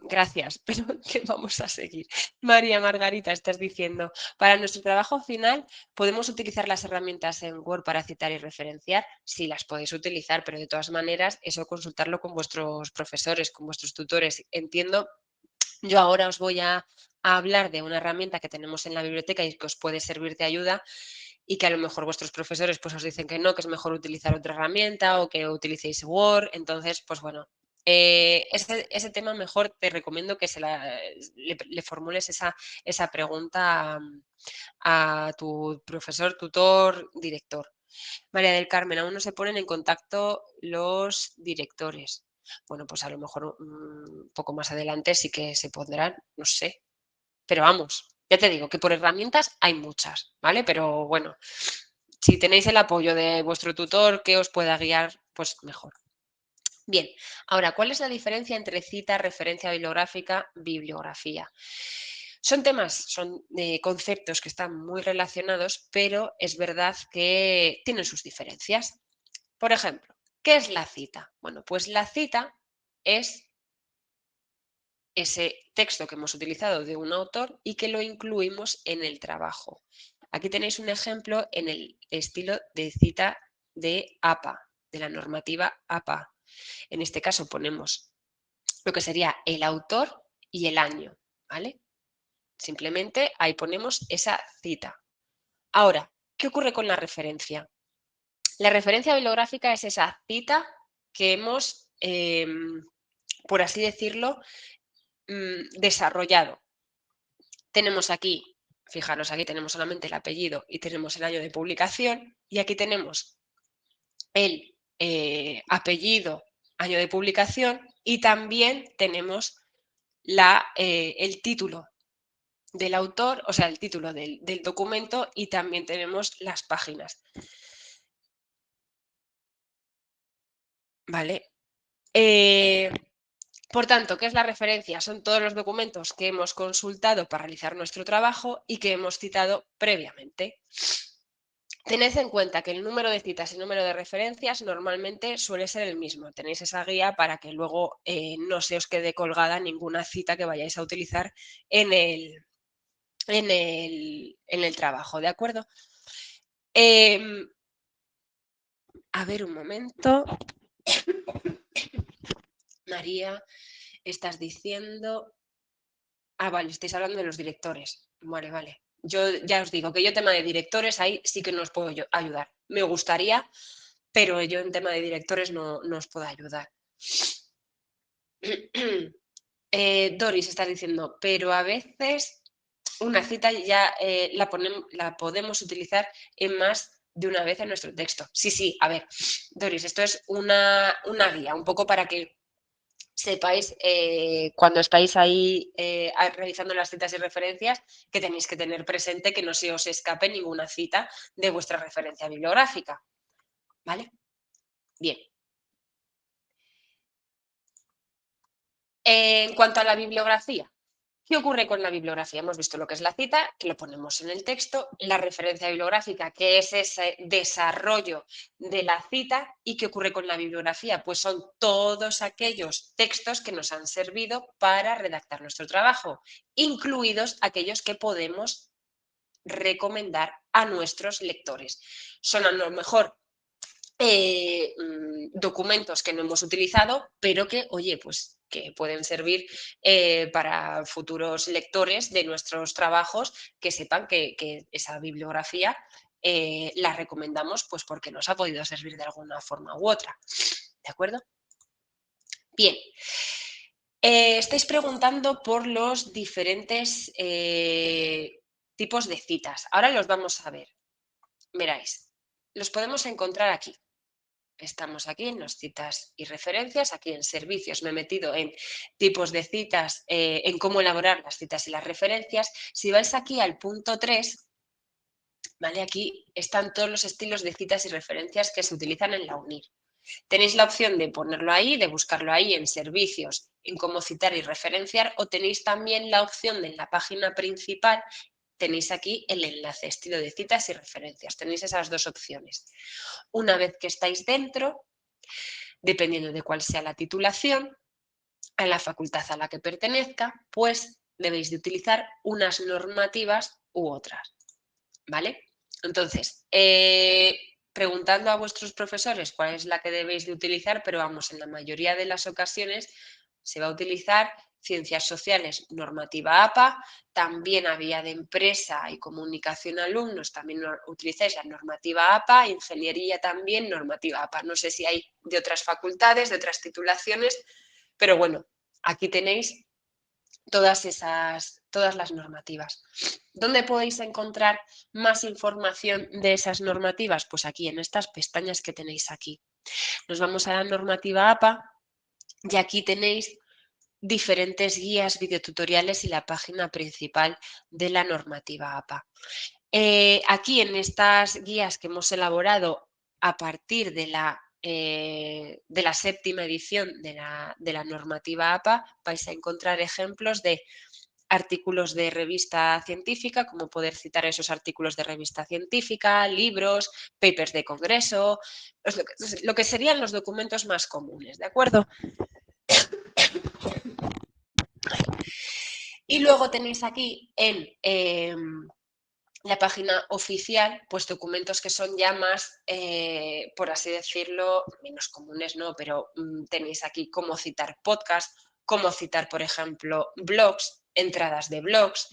Gracias, pero que vamos a seguir. María Margarita, estás diciendo, para nuestro trabajo final, ¿podemos utilizar las herramientas en Word para citar y referenciar? Sí, las podéis utilizar, pero de todas maneras, eso consultarlo con vuestros profesores, con vuestros tutores. Entiendo, yo ahora os voy a hablar de una herramienta que tenemos en la biblioteca y que os puede servir de ayuda y que a lo mejor vuestros profesores pues os dicen que no, que es mejor utilizar otra herramienta o que utilicéis Word. Entonces, pues bueno, ese tema mejor te recomiendo que le formules esa pregunta a tu profesor, tutor, director. María del Carmen, aún no se ponen en contacto los directores. Bueno, pues a lo mejor un poco más adelante sí que se pondrán, no sé. Pero vamos, ya te digo que por herramientas hay muchas, ¿vale? Pero bueno, si tenéis el apoyo de vuestro tutor que os pueda guiar, pues mejor. Bien, ahora, ¿cuál es la diferencia entre cita, referencia bibliográfica, bibliografía? Son temas, son conceptos que están muy relacionados, pero es verdad que tienen sus diferencias. Por ejemplo, ¿qué es la cita? Bueno, pues la cita es ese texto que hemos utilizado de un autor y que lo incluimos en el trabajo. Aquí tenéis un ejemplo en el estilo de cita de APA, de la normativa APA. En este caso ponemos lo que sería el autor y el año, ¿vale? Simplemente ahí ponemos esa cita. Ahora, ¿qué ocurre con la referencia? La referencia bibliográfica es esa cita que hemos, por así decirlo, desarrollado. Tenemos aquí, fijaros, aquí tenemos solamente el apellido y tenemos el año de publicación y aquí tenemos el apellido, año de publicación y también tenemos el título del autor, o sea, el título del documento, y también tenemos las páginas. ¿Vale? Por tanto, ¿qué es la referencia? Son todos los documentos que hemos consultado para realizar nuestro trabajo y que hemos citado previamente. Tened en cuenta que el número de citas y el número de referencias normalmente suele ser el mismo. Tenéis esa guía para que luego no se os quede colgada ninguna cita que vayáis a utilizar en el trabajo, ¿de acuerdo? A ver un momento. María, estás diciendo... Ah, vale, estáis hablando de los directores. Vale, vale. Yo ya os digo que yo tema de directores ahí sí que no os puedo ayudar. Me gustaría, pero yo en tema de directores no os puedo ayudar. Doris está diciendo, pero a veces una cita ya la podemos utilizar en más de una vez en nuestro texto. Sí, sí, a ver, Doris, esto es una guía, un poco para que sepáis cuando estáis ahí realizando las citas y referencias que tenéis que tener presente que no se os escape ninguna cita de vuestra referencia bibliográfica. ¿Vale? Bien. En cuanto a la bibliografía, ¿qué ocurre con la bibliografía? Hemos visto lo que es la cita, que lo ponemos en el texto, la referencia bibliográfica, que es ese desarrollo de la cita, y ¿qué ocurre con la bibliografía? Pues son todos aquellos textos que nos han servido para redactar nuestro trabajo, incluidos aquellos que podemos recomendar a nuestros lectores. Son a lo mejor documentos que no hemos utilizado, pero que, oye, pues que pueden servir para futuros lectores de nuestros trabajos que sepan que esa bibliografía la recomendamos pues porque nos ha podido servir de alguna forma u otra. ¿De acuerdo? Bien. Estáis preguntando por los diferentes tipos de citas. Ahora los vamos a ver. Veráis, los podemos encontrar aquí. Estamos aquí en las citas y referencias, aquí en servicios me he metido en tipos de citas, en cómo elaborar las citas y las referencias. Si vais aquí al punto 3, ¿vale? Aquí están todos los estilos de citas y referencias que se utilizan en la UNIR. Tenéis la opción de ponerlo ahí, de buscarlo ahí en servicios, en cómo citar y referenciar, o tenéis también la opción de en la página principal, tenéis aquí el enlace, estilo de citas y referencias. Tenéis esas dos opciones. Una vez que estáis dentro, dependiendo de cuál sea la titulación, a la facultad a la que pertenezca, pues debéis de utilizar unas normativas u otras, ¿vale? Entonces, preguntando a vuestros profesores cuál es la que debéis de utilizar, pero vamos, en la mayoría de las ocasiones se va a utilizar Ciencias Sociales, normativa APA, también a vía de empresa y comunicación alumnos, también utilizáis la normativa APA, Ingeniería también, normativa APA. No sé si hay de otras facultades, de otras titulaciones, pero bueno, aquí tenéis todas las normativas. ¿Dónde podéis encontrar más información de esas normativas? Pues aquí, en estas pestañas que tenéis aquí. Nos vamos a la normativa APA y aquí tenéis diferentes guías, videotutoriales y la página principal de la normativa APA. Aquí en estas guías que hemos elaborado a partir de la séptima edición de la normativa APA, vais a encontrar ejemplos de artículos de revista científica, como poder citar esos artículos de revista científica, libros, papers de congreso, lo que serían los documentos más comunes, ¿de acuerdo? Y luego tenéis aquí en la página oficial, pues documentos que son ya más, por así decirlo, menos comunes, ¿no? Pero tenéis aquí cómo citar podcast, cómo citar, por ejemplo, blogs, entradas de blogs,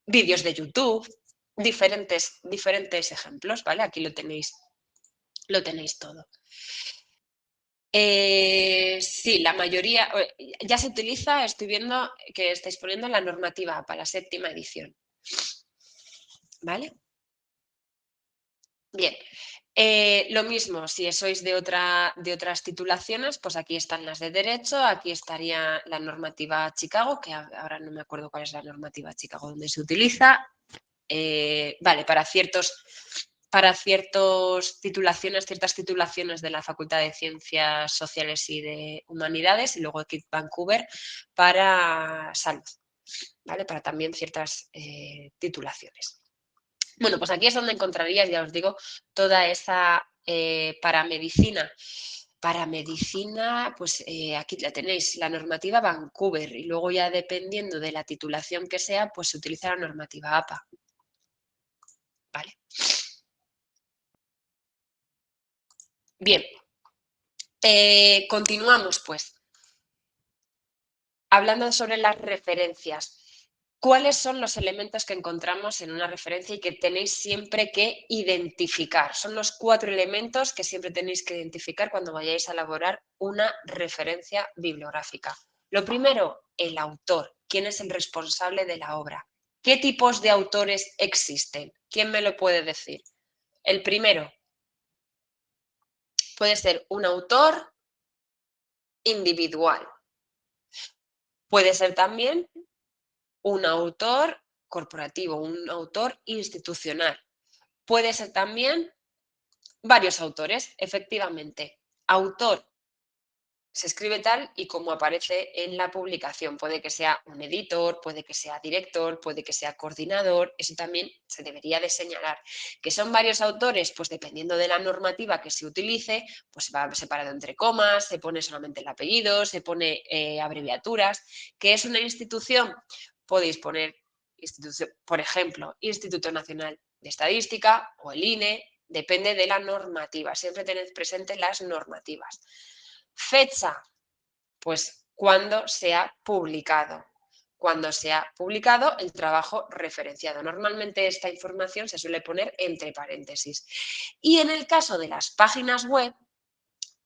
vídeos de YouTube, diferentes ejemplos, ¿vale? Aquí lo tenéis todo. Sí, la mayoría ya se utiliza, estoy viendo que estáis poniendo la normativa para la séptima edición. ¿Vale? Bien, lo mismo, si sois de otras titulaciones, pues aquí están las de Derecho, aquí estaría la normativa Chicago, que ahora no me acuerdo cuál es la normativa Chicago donde se utiliza. Vale, ciertas titulaciones de la Facultad de Ciencias Sociales y de Humanidades, y luego aquí Vancouver para salud, ¿vale? Para también ciertas titulaciones. Bueno, pues aquí es donde encontrarías, ya os digo, toda esa paramedicina. Paramedicina, pues aquí la tenéis, la normativa Vancouver, y luego ya dependiendo de la titulación que sea, pues se utiliza la normativa APA. ¿Vale? Bien, continuamos pues. Hablando sobre las referencias. ¿Cuáles son los elementos que encontramos en una referencia y que tenéis siempre que identificar? Son los 4 elementos que siempre tenéis que identificar cuando vayáis a elaborar una referencia bibliográfica. Lo primero, el autor. ¿Quién es el responsable de la obra? ¿Qué tipos de autores existen? ¿Quién me lo puede decir? El primero puede ser un autor individual. Puede ser también un autor corporativo, un autor institucional. Puede ser también varios autores, efectivamente. Autor se escribe tal y como aparece en la publicación. Puede que sea un editor, puede que sea director, puede que sea coordinador. Eso también se debería de señalar. ¿Que son varios autores? Pues dependiendo de la normativa que se utilice, pues se va separado entre comas, se pone solamente el apellido, se pone abreviaturas. ¿Que es una institución? Podéis poner, por ejemplo, Instituto Nacional de Estadística o el INE, depende de la normativa. Siempre tened presente las normativas. Fecha, pues cuando se ha publicado. Cuando se ha publicado el trabajo referenciado. Normalmente esta información se suele poner entre paréntesis. Y en el caso de las páginas web,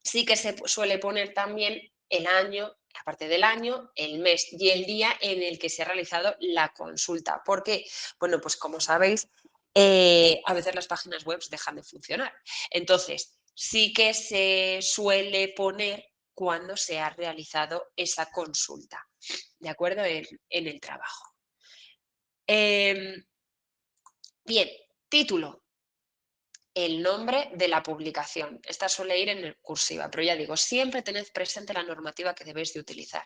sí que se suele poner también el año, aparte del año, el mes y el día en el que se ha realizado la consulta. ¿Por qué? Bueno, pues como sabéis, a veces las páginas web dejan de funcionar. Entonces, sí que se suele poner cuando se ha realizado esa consulta, ¿de acuerdo? En el trabajo. Bien, título. El nombre de la publicación. Esta suele ir en el cursiva, pero ya digo, siempre tened presente la normativa que debéis de utilizar.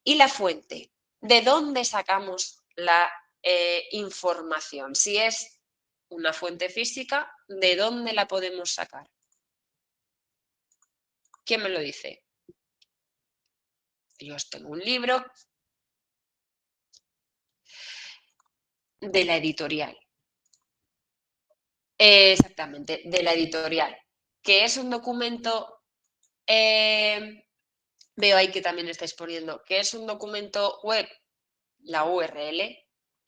Y la fuente. ¿De dónde sacamos la información? Si es una fuente física, ¿de dónde la podemos sacar? ¿Quién me lo dice? Yo tengo un libro de la editorial. Exactamente, de la editorial. ¿Que es un documento? Veo ahí que también estáis poniendo que es un documento web, la URL,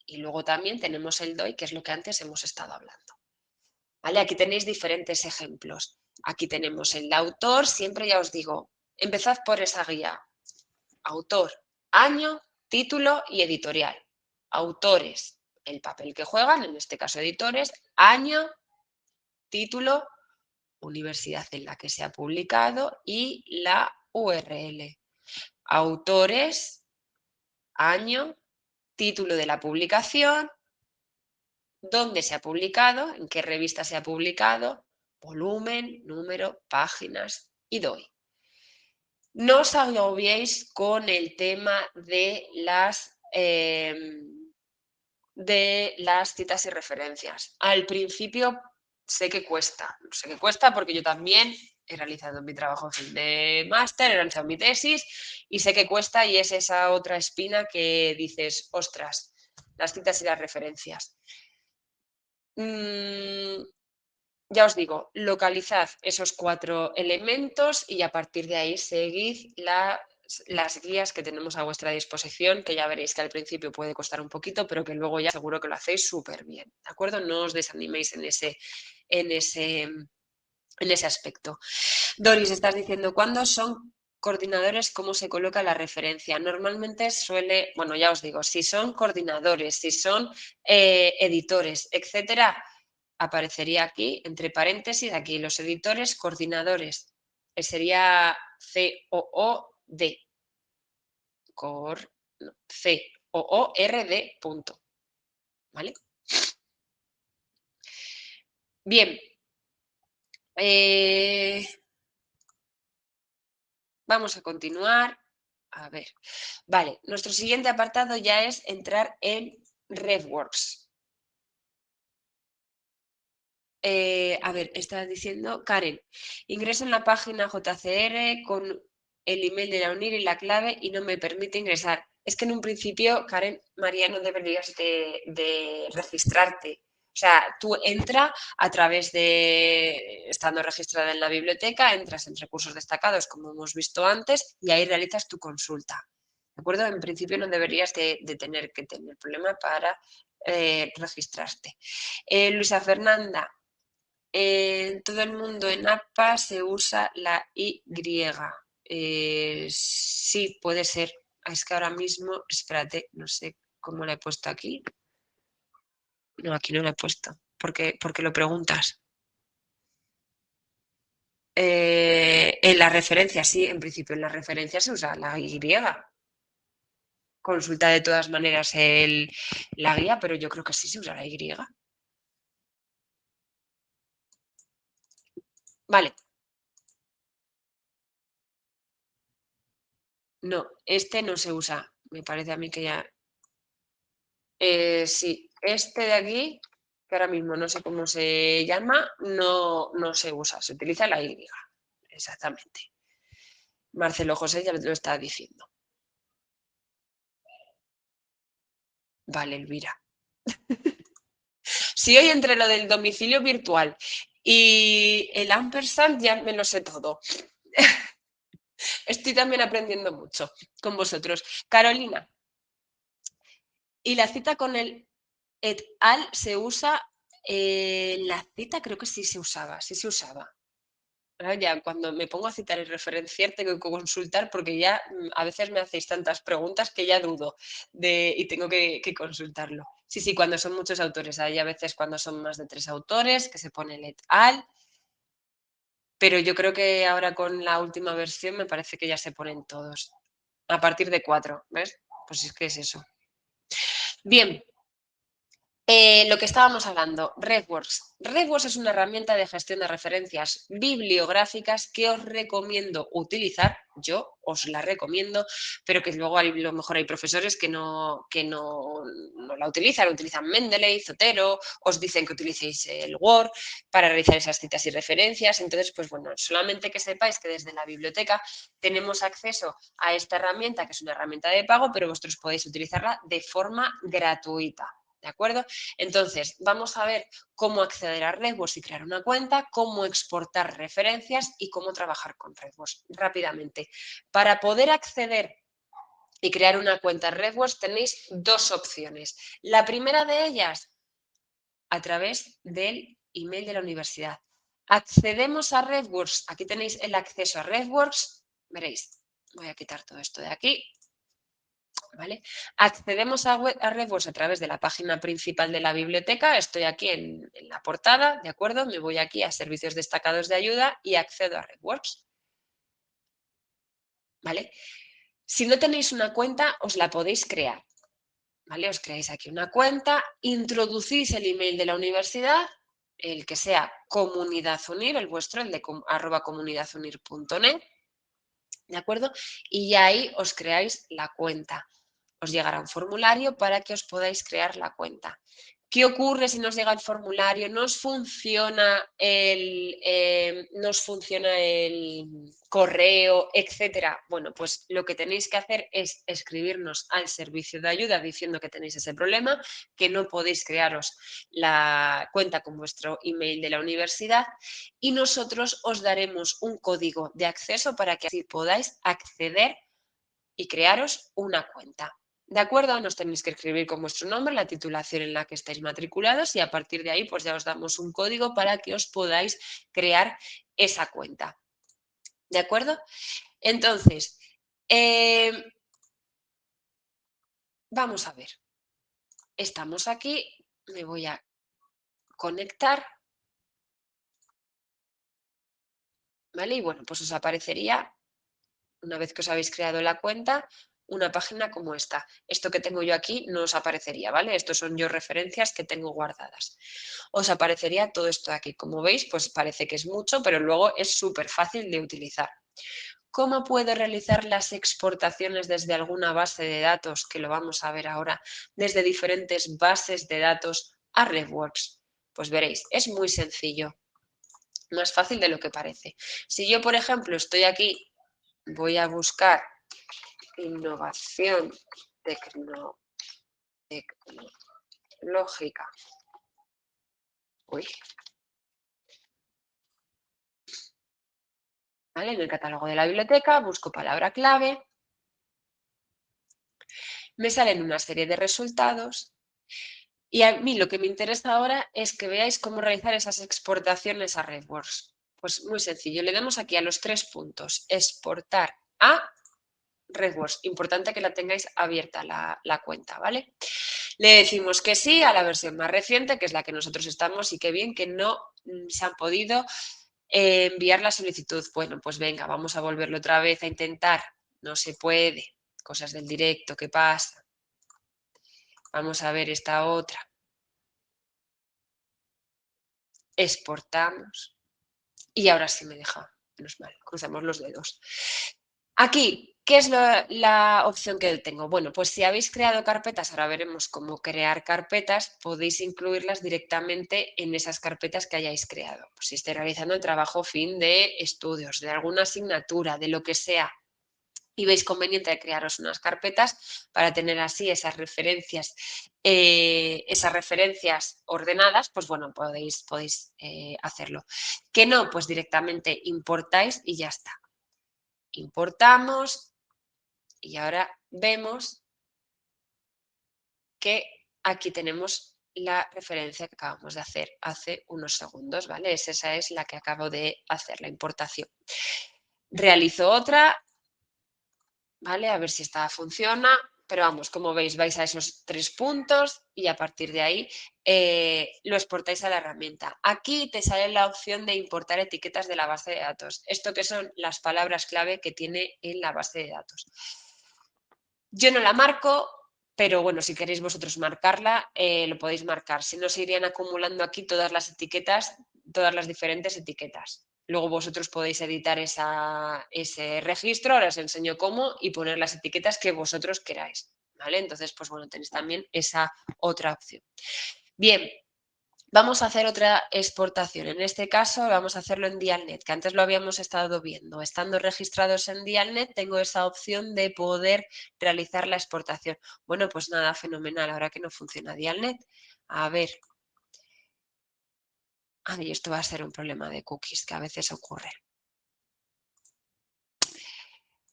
y luego también tenemos el DOI, que es lo que antes hemos estado hablando. ¿Vale? Aquí tenéis diferentes ejemplos. Aquí tenemos el autor, siempre ya os digo, empezad por esa guía. Autor, año, título y editorial. Autores, el papel que juegan, en este caso editores, año, título, universidad en la que se ha publicado y la URL. Autores, año, título de la publicación, dónde se ha publicado, en qué revista se ha publicado, volumen, número, páginas y DOI. No os agobiéis con el tema de las citas y referencias. Al principio sé que cuesta porque yo también he realizado mi trabajo de máster, he realizado mi tesis y sé que cuesta y es esa otra espina que dices, ostras, las citas y las referencias. Ya os digo, localizad esos 4 elementos y a partir de ahí seguid las guías que tenemos a vuestra disposición, que ya veréis que al principio puede costar un poquito, pero que luego ya seguro que lo hacéis súper bien, ¿de acuerdo? No os desaniméis en ese aspecto. Doris, estás diciendo, ¿cuándo son coordinadores? ¿Cómo se coloca la referencia? Normalmente suele, bueno, ya os digo, si son coordinadores, si son editores, etcétera, aparecería aquí, entre paréntesis, aquí los editores, coordinadores, que sería COOD, COORD, punto, ¿vale? Bien, vamos a continuar. A ver, vale, nuestro siguiente apartado ya es entrar en RevWorks. A ver, está diciendo Karen, ingreso en la página JCR con el email de la UNIR y la clave y no me permite ingresar. Es que en un principio, Karen, María, no deberías de registrarte. O sea, tú entra a través de, estando registrada en la biblioteca, entras en recursos destacados, como hemos visto antes, y ahí realizas tu consulta. ¿De acuerdo? En principio no deberías de tener que tener problema para registrarte. Luisa Fernanda, en todo el mundo en APA se usa la Y. Sí, puede ser. Es que ahora mismo, espérate, no sé cómo la he puesto aquí. No, aquí no la he puesto. Porque lo preguntas. En la referencia, sí, en principio en la referencia se usa la Y. Consulta de todas maneras la guía, pero yo creo que sí se usa la Y. Vale. No, este no se usa. Me parece a mí que ya. Sí, este de aquí, que ahora mismo no sé cómo se llama, no se usa, se utiliza la Y. Exactamente. Marcelo José ya lo está diciendo. Vale, Elvira. Si hoy entre lo del domicilio virtual y el ampersand ya me lo sé todo. Estoy también aprendiendo mucho con vosotros. Carolina, y la cita con el et al se usa, la cita creo que sí se usaba, sí se usaba. Ahora ya cuando me pongo a citar y referenciar tengo que consultar porque ya a veces me hacéis tantas preguntas que ya dudo y tengo que consultarlo. Sí, sí, cuando son muchos autores, hay a veces cuando son más de 3 autores que se pone el et al, pero yo creo que ahora con la última versión me parece que ya se ponen todos. A partir de 4, ¿ves? Pues es que es eso. Bien, lo que estábamos hablando, RedWorks. RedWorks es una herramienta de gestión de referencias bibliográficas que os recomiendo utilizar. Yo os la recomiendo, pero que luego a lo mejor hay profesores que no la utilizan Mendeley, Zotero, os dicen que utilicéis el Word para realizar esas citas y referencias. Entonces, pues bueno, solamente que sepáis que desde la biblioteca tenemos acceso a esta herramienta, que es una herramienta de pago, pero vosotros podéis utilizarla de forma gratuita. ¿De acuerdo? Entonces, vamos a ver cómo acceder a RedWorks y crear una cuenta, cómo exportar referencias y cómo trabajar con RedWorks rápidamente. Para poder acceder y crear una cuenta en RedWorks tenéis dos opciones. La primera de ellas, a través del email de la universidad. Accedemos a RedWorks, aquí tenéis el acceso a RedWorks, veréis, voy a quitar todo esto de aquí. ¿Vale? Accedemos a RedWorks a través de la página principal de la biblioteca. Estoy aquí en la portada, ¿de acuerdo? Me voy aquí a servicios destacados de ayuda y accedo a RedWorks. ¿Vale? Si no tenéis una cuenta, os la podéis crear. ¿Vale? Os creáis aquí una cuenta, introducís el email de la universidad, el que sea Comunidad Unir, el vuestro, el de @comunidadunir.net, ¿de acuerdo? Y ahí os creáis la cuenta. Os llegará un formulario para que os podáis crear la cuenta. ¿Qué ocurre si nos llega el formulario? ¿Nos funciona el correo, etcétera? Bueno, pues lo que tenéis que hacer es escribirnos al servicio de ayuda diciendo que tenéis ese problema, que no podéis crearos la cuenta con vuestro email de la universidad y nosotros os daremos un código de acceso para que así podáis acceder y crearos una cuenta. ¿De acuerdo? Nos tenéis que escribir con vuestro nombre, la titulación en la que estáis matriculados y a partir de ahí pues ya os damos un código para que os podáis crear esa cuenta. ¿De acuerdo? Entonces, vamos a ver. Estamos aquí, me voy a conectar, ¿vale? Y bueno, pues os aparecería, una vez que os habéis creado la cuenta, una página como esta. Esto que tengo yo aquí no os aparecería, ¿vale? Estos son yo referencias que tengo guardadas. Os aparecería todo esto aquí. Como veis, pues parece que es mucho, pero luego es súper fácil de utilizar. ¿Cómo puedo realizar las exportaciones desde alguna base de datos, que lo vamos a ver ahora, desde diferentes bases de datos a RevWorks? Pues veréis, es muy sencillo, más fácil de lo que parece. Si yo, por ejemplo, estoy aquí, voy a buscar innovación tecnológica. Uy. ¿Vale? En el catálogo de la biblioteca busco palabra clave, me salen una serie de resultados y a mí lo que me interesa ahora es que veáis cómo realizar esas exportaciones a RevWorks. Pues muy sencillo, le damos aquí a los 3 puntos, exportar a RevWorks. Importante que la tengáis abierta la cuenta, ¿vale? Le decimos que sí a la versión más reciente, que es la que nosotros estamos, y qué bien que no se han podido enviar la solicitud. Bueno, pues venga, vamos a volverlo otra vez a intentar. No se puede. Cosas del directo, ¿qué pasa? Vamos a ver esta otra. Exportamos. Y ahora sí me deja. Menos mal, cruzamos los dedos. Aquí, ¿qué es la opción que tengo? Bueno, pues si habéis creado carpetas, ahora veremos cómo crear carpetas, podéis incluirlas directamente en esas carpetas que hayáis creado. Pues si estáis realizando el trabajo fin de estudios, de alguna asignatura, de lo que sea, y veis conveniente crearos unas carpetas para tener así esas referencias ordenadas, pues bueno, podéis hacerlo. Que no, pues directamente importáis y ya está. Importamos y ahora vemos que aquí tenemos la referencia que acabamos de hacer hace unos segundos, ¿vale? Esa es la que acabo de hacer, la importación. Realizo otra, ¿vale? A ver si esta funciona, pero vamos, como veis, vais a esos 3 puntos y a partir de ahí lo exportáis a la herramienta. Aquí te sale la opción de importar etiquetas de la base de datos. Esto que son las palabras clave que tiene en la base de datos. Yo no la marco, pero bueno, si queréis vosotros marcarla, lo podéis marcar. Si no, se irían acumulando aquí todas las etiquetas, todas las diferentes etiquetas. Luego vosotros podéis editar ese registro, ahora os enseño cómo, y poner las etiquetas que vosotros queráis, ¿vale? Entonces, pues bueno, tenéis también esa otra opción. Bien, vamos a hacer otra exportación. En este caso vamos a hacerlo en Dialnet, que antes lo habíamos estado viendo. Estando registrados en Dialnet tengo esa opción de poder realizar la exportación. Bueno, pues nada, fenomenal. Ahora que no funciona Dialnet, a ver. Ay, esto va a ser un problema de cookies que a veces ocurre.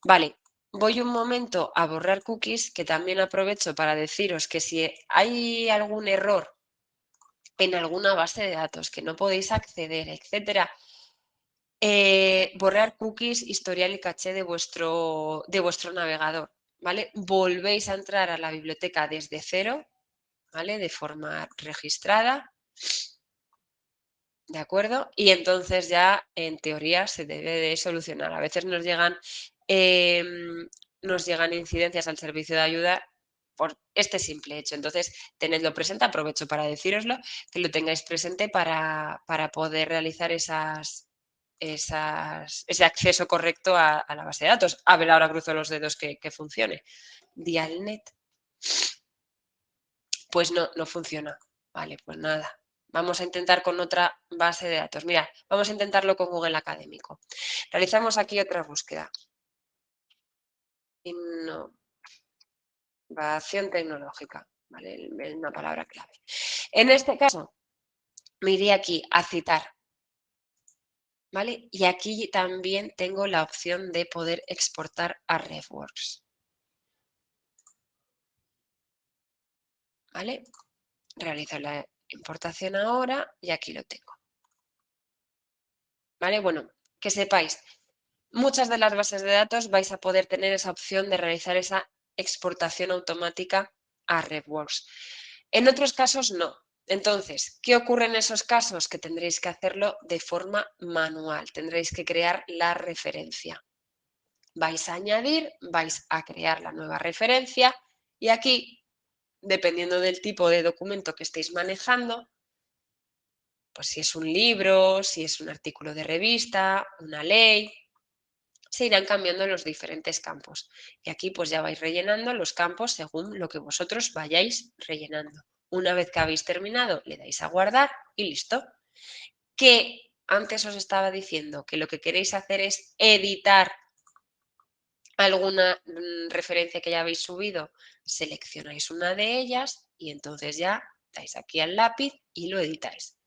Vale, voy un momento a borrar cookies, que también aprovecho para deciros que si hay algún error en alguna base de datos que no podéis acceder, etcétera, borrar cookies, historial y caché de vuestro navegador, ¿vale? Volvéis a entrar a la biblioteca desde cero, ¿vale? De forma registrada, ¿de acuerdo? Y entonces ya, en teoría, se debe de solucionar. A veces nos llegan incidencias al servicio de ayuda por este simple hecho. Entonces, tenedlo presente, aprovecho para decíroslo, que lo tengáis presente para poder realizar ese acceso correcto a la base de datos. A ver, ahora cruzo los dedos que funcione. Dialnet. Pues no funciona. Vale, pues nada. Vamos a intentar con otra base de datos. Mira, vamos a intentarlo con Google Académico. Realizamos aquí otra búsqueda. Innovación tecnológica, ¿vale? Una palabra clave. En este caso, me iría aquí a citar, ¿vale? Y aquí también tengo la opción de poder exportar a RevWorks, ¿vale? Realizo la importación ahora y aquí lo tengo, ¿vale? Bueno, que sepáis, muchas de las bases de datos vais a poder tener esa opción de realizar esa exportación automática a RevWorks. En otros casos no. Entonces, ¿qué ocurre en esos casos? Que tendréis que hacerlo de forma manual, tendréis que crear la referencia. Vais a añadir, vais a crear la nueva referencia y aquí, dependiendo del tipo de documento que estéis manejando, pues si es un libro, si es un artículo de revista, una ley, se irán cambiando los diferentes campos. Y aquí pues ya vais rellenando los campos según lo que vosotros vayáis rellenando. Una vez que habéis terminado, le dais a guardar y listo. Que antes os estaba diciendo que lo que queréis hacer es editar alguna referencia que ya habéis subido, seleccionáis una de ellas y entonces ya dais aquí al lápiz y lo editáis.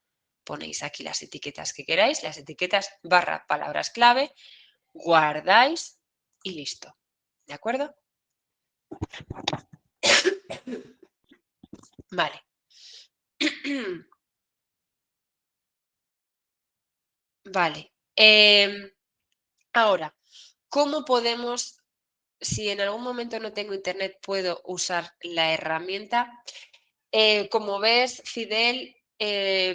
Ponéis aquí las etiquetas que queráis, las etiquetas barra palabras clave, guardáis y listo. ¿De acuerdo? Vale. Vale. Ahora, ¿cómo podemos, si en algún momento no tengo internet, puedo usar la herramienta? Como ves, Fidel,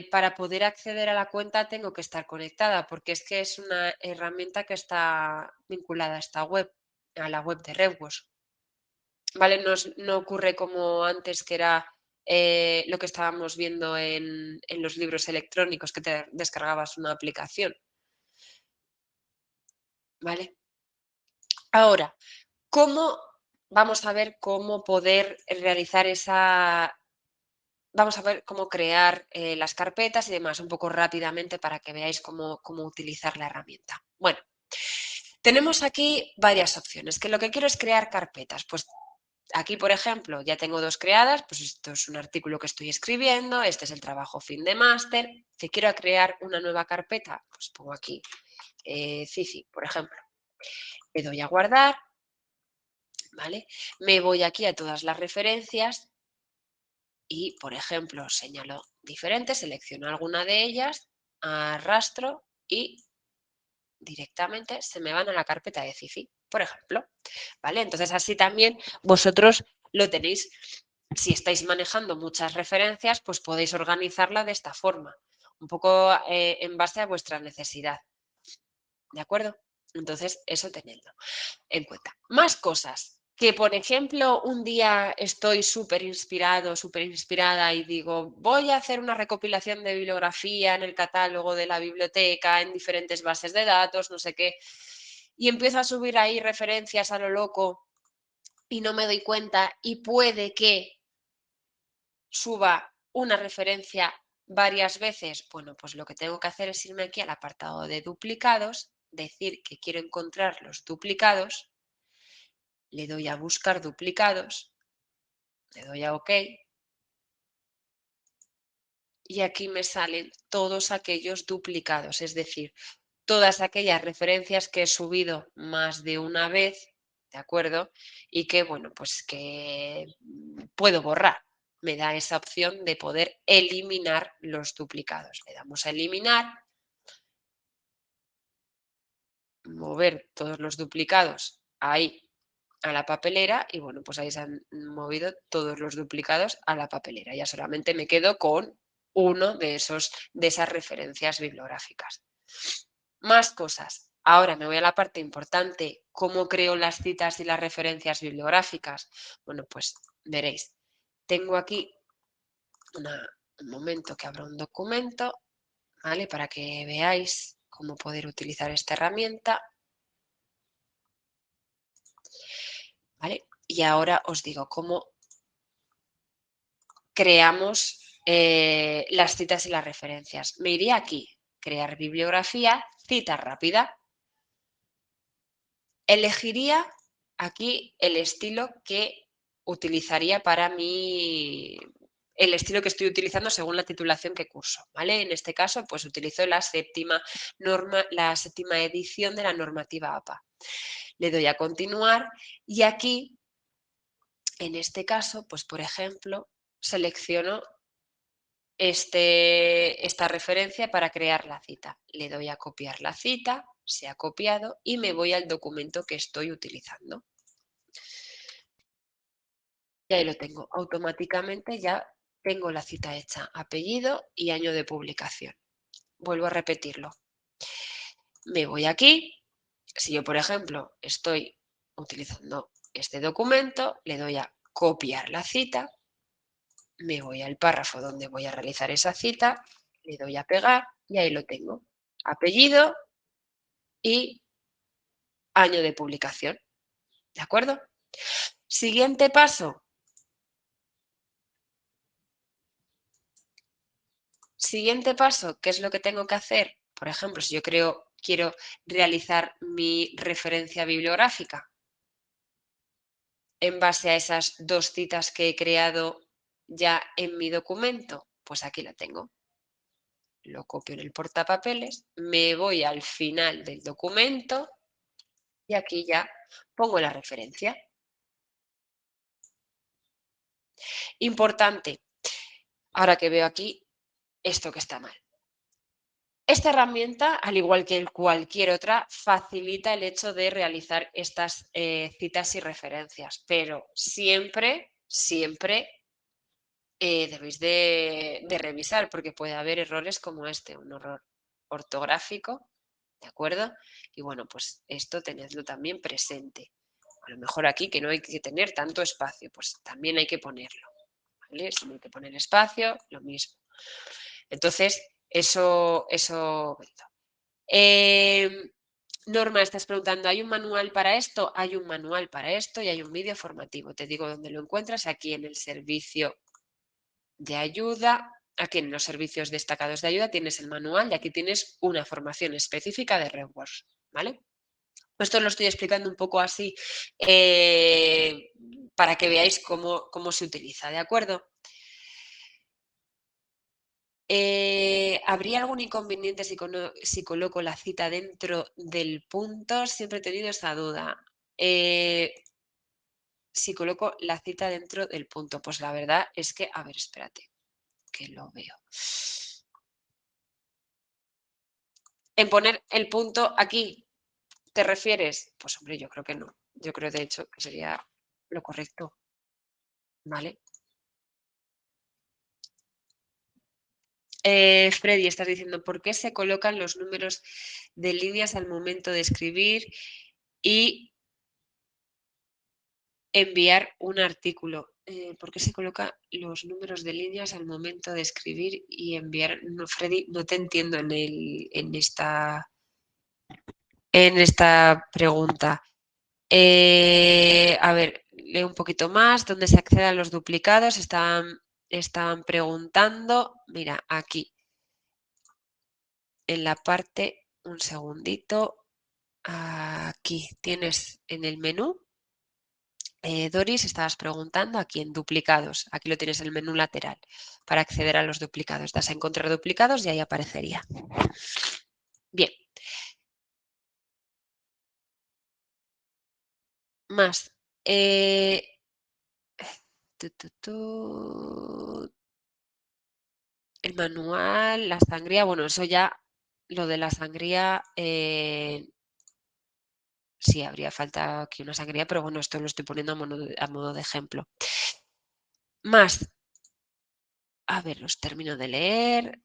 para poder acceder a la cuenta tengo que estar conectada, porque es que es una herramienta que está vinculada a esta web, a la web de RedWash. ¿Vale? No ocurre como antes, que era lo que estábamos viendo en los libros electrónicos, que te descargabas una aplicación. ¿Vale? Ahora, ¿cómo vamos a ver cómo poder realizar esa vamos a ver cómo crear las carpetas y demás, un poco rápidamente para que veáis cómo utilizar la herramienta. Bueno, tenemos aquí varias opciones, que lo que quiero es crear carpetas. Pues aquí, por ejemplo, ya tengo dos creadas, pues esto es un artículo que estoy escribiendo, este es el trabajo fin de máster. Si quiero crear una nueva carpeta, pues pongo aquí Cici, por ejemplo. Le doy a guardar, ¿vale? Me voy aquí a todas las referencias y, por ejemplo, señalo diferentes, selecciono alguna de ellas, arrastro y directamente se me van a la carpeta de Cici, por ejemplo. ¿Vale? Entonces así también vosotros lo tenéis. Si estáis manejando muchas referencias, pues podéis organizarla de esta forma, un poco en base a vuestra necesidad. ¿De acuerdo? Entonces, eso tenedlo en cuenta. Más cosas. Que, por ejemplo, un día estoy súper inspirado, súper inspirada y digo, voy a hacer una recopilación de bibliografía en el catálogo de la biblioteca, en diferentes bases de datos, no sé qué, y empiezo a subir ahí referencias a lo loco y no me doy cuenta y puede que suba una referencia varias veces. Bueno, pues lo que tengo que hacer es irme aquí al apartado de duplicados, decir que quiero encontrar los duplicados, le doy a buscar duplicados, le doy a OK y aquí me salen todos aquellos duplicados, es decir, todas aquellas referencias que he subido más de una vez, ¿de acuerdo? Y que, bueno, pues que puedo borrar. Me da esa opción de poder eliminar los duplicados. Le damos a eliminar, mover todos los duplicados ahí a la papelera y bueno, pues ahí se han movido todos los duplicados a la papelera. Ya solamente me quedo con uno de esas referencias bibliográficas. Más cosas. Ahora me voy a la parte importante, ¿cómo creo las citas y las referencias bibliográficas? Bueno, pues veréis. Tengo aquí un momento que abro un documento, ¿vale? Para que veáis cómo poder utilizar esta herramienta. ¿Vale? Y ahora os digo cómo creamos las citas y las referencias. Me iría aquí, crear bibliografía, cita rápida. Elegiría aquí el estilo que utilizaría para mí, el estilo que estoy utilizando según la titulación que curso, ¿vale? En este caso, pues utilizo la séptima edición de la normativa APA. Le doy a continuar y aquí, en este caso, pues por ejemplo, selecciono esta referencia para crear la cita. Le doy a copiar la cita, se ha copiado y me voy al documento que estoy utilizando. Y ahí lo tengo. Automáticamente ya tengo la cita hecha, apellido y año de publicación. Vuelvo a repetirlo. Me voy aquí. Si yo, por ejemplo, estoy utilizando este documento, le doy a copiar la cita, me voy al párrafo donde voy a realizar esa cita, le doy a pegar y ahí lo tengo. Apellido y año de publicación. ¿De acuerdo? Siguiente paso. Siguiente paso, ¿qué es lo que tengo que hacer? Por ejemplo, si yo quiero realizar mi referencia bibliográfica en base a esas dos citas que he creado ya en mi documento, pues aquí la tengo. Lo copio en el portapapeles, me voy al final del documento y aquí ya pongo la referencia. Importante, ahora que veo aquí esto que está mal. Esta herramienta, al igual que cualquier otra, facilita el hecho de realizar estas citas y referencias, pero siempre debéis de revisar porque puede haber errores como este, un error ortográfico, ¿de acuerdo? Y bueno, pues esto tenedlo también presente. A lo mejor aquí que no hay que tener tanto espacio, pues también hay que ponerlo, ¿vale? Si no hay que poner espacio, lo mismo. Entonces, eso. Norma, estás preguntando, ¿hay un manual para esto? Hay un manual para esto y hay un vídeo formativo. Te digo dónde lo encuentras, aquí en el servicio de ayuda, aquí en los servicios destacados de ayuda tienes el manual y aquí tienes una formación específica de RedWords, ¿vale? Esto lo estoy explicando un poco así para que veáis cómo se utiliza, ¿de acuerdo? ¿Habría algún inconveniente si coloco la cita dentro del punto? Siempre he tenido esa duda. Si coloco la cita dentro del punto, pues la verdad es que, a ver, espérate, que lo veo. En poner el punto aquí, ¿te refieres? Pues hombre, yo creo que no. Yo creo de hecho que sería lo correcto, ¿vale? Freddy, estás diciendo, ¿por qué se colocan los números de líneas al momento de escribir y enviar un artículo? ¿Por qué se colocan los números de líneas al momento de escribir y enviar? No, Freddy, no te entiendo en esta pregunta. A ver, leo un poquito más. ¿Dónde se accede a los duplicados? Están preguntando. Mira, aquí. En la parte, un segundito. Aquí tienes en el menú. Doris, estabas preguntando aquí en duplicados. Aquí lo tienes en el menú lateral para acceder a los duplicados. Das a encontrar duplicados y ahí aparecería. Bien. Más. El manual, la sangría, bueno, eso ya, lo de la sangría, sí, habría falta aquí una sangría, pero bueno, esto lo estoy poniendo a modo de ejemplo. Más, a ver, los termino de leer.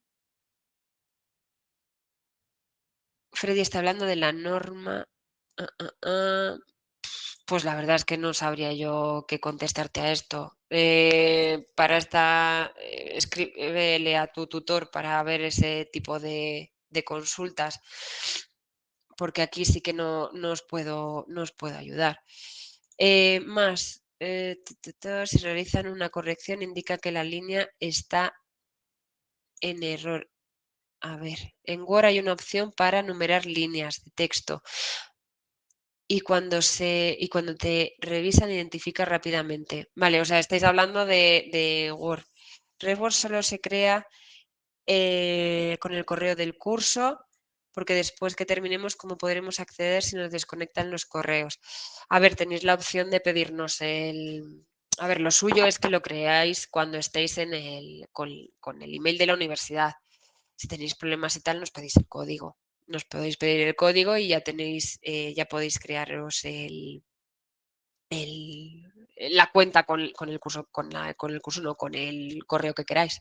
Freddy está hablando de la norma. Pues la verdad es que no sabría yo qué contestarte a esto. Para esta, escríbele a tu tutor para ver ese tipo de consultas, porque aquí sí que no os puedo ayudar. Más, si realizan una corrección indica que la línea está en error. A ver, en Word hay una opción para numerar líneas de texto y cuando te revisan identifica rápidamente. Vale, o sea, estáis hablando de Word. RedWord solo se crea con el correo del curso, porque después que terminemos, ¿cómo podremos acceder si nos desconectan los correos? A ver, tenéis la opción de pedirnos el... A ver, lo suyo es que lo creáis cuando estéis con el email de la universidad. Si tenéis problemas y tal, nos pedís el código. Nos podéis pedir el código y ya tenéis, ya podéis crearos la cuenta con el curso, con el curso, no, con el correo que queráis.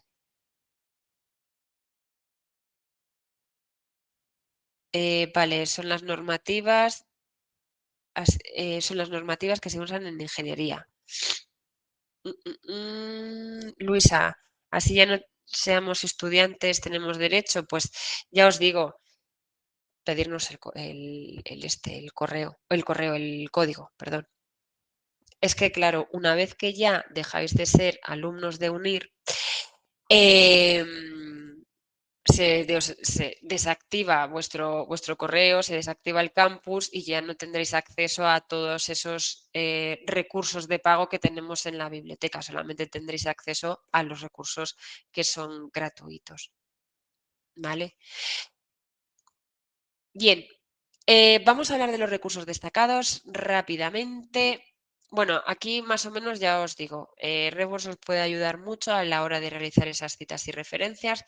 Vale, son las normativas que se usan en ingeniería. Luisa, así ya no seamos estudiantes, tenemos derecho, pues ya os digo, pedirnos el código, perdón. Es que, claro, una vez que ya dejáis de ser alumnos de UNIR, se desactiva vuestro correo, se desactiva el campus y ya no tendréis acceso a todos esos recursos de pago que tenemos en la biblioteca. Solamente tendréis acceso a los recursos que son gratuitos. ¿Vale? Bien, vamos a hablar de los recursos destacados rápidamente. Bueno, aquí más o menos ya os digo, Rebus os puede ayudar mucho a la hora de realizar esas citas y referencias.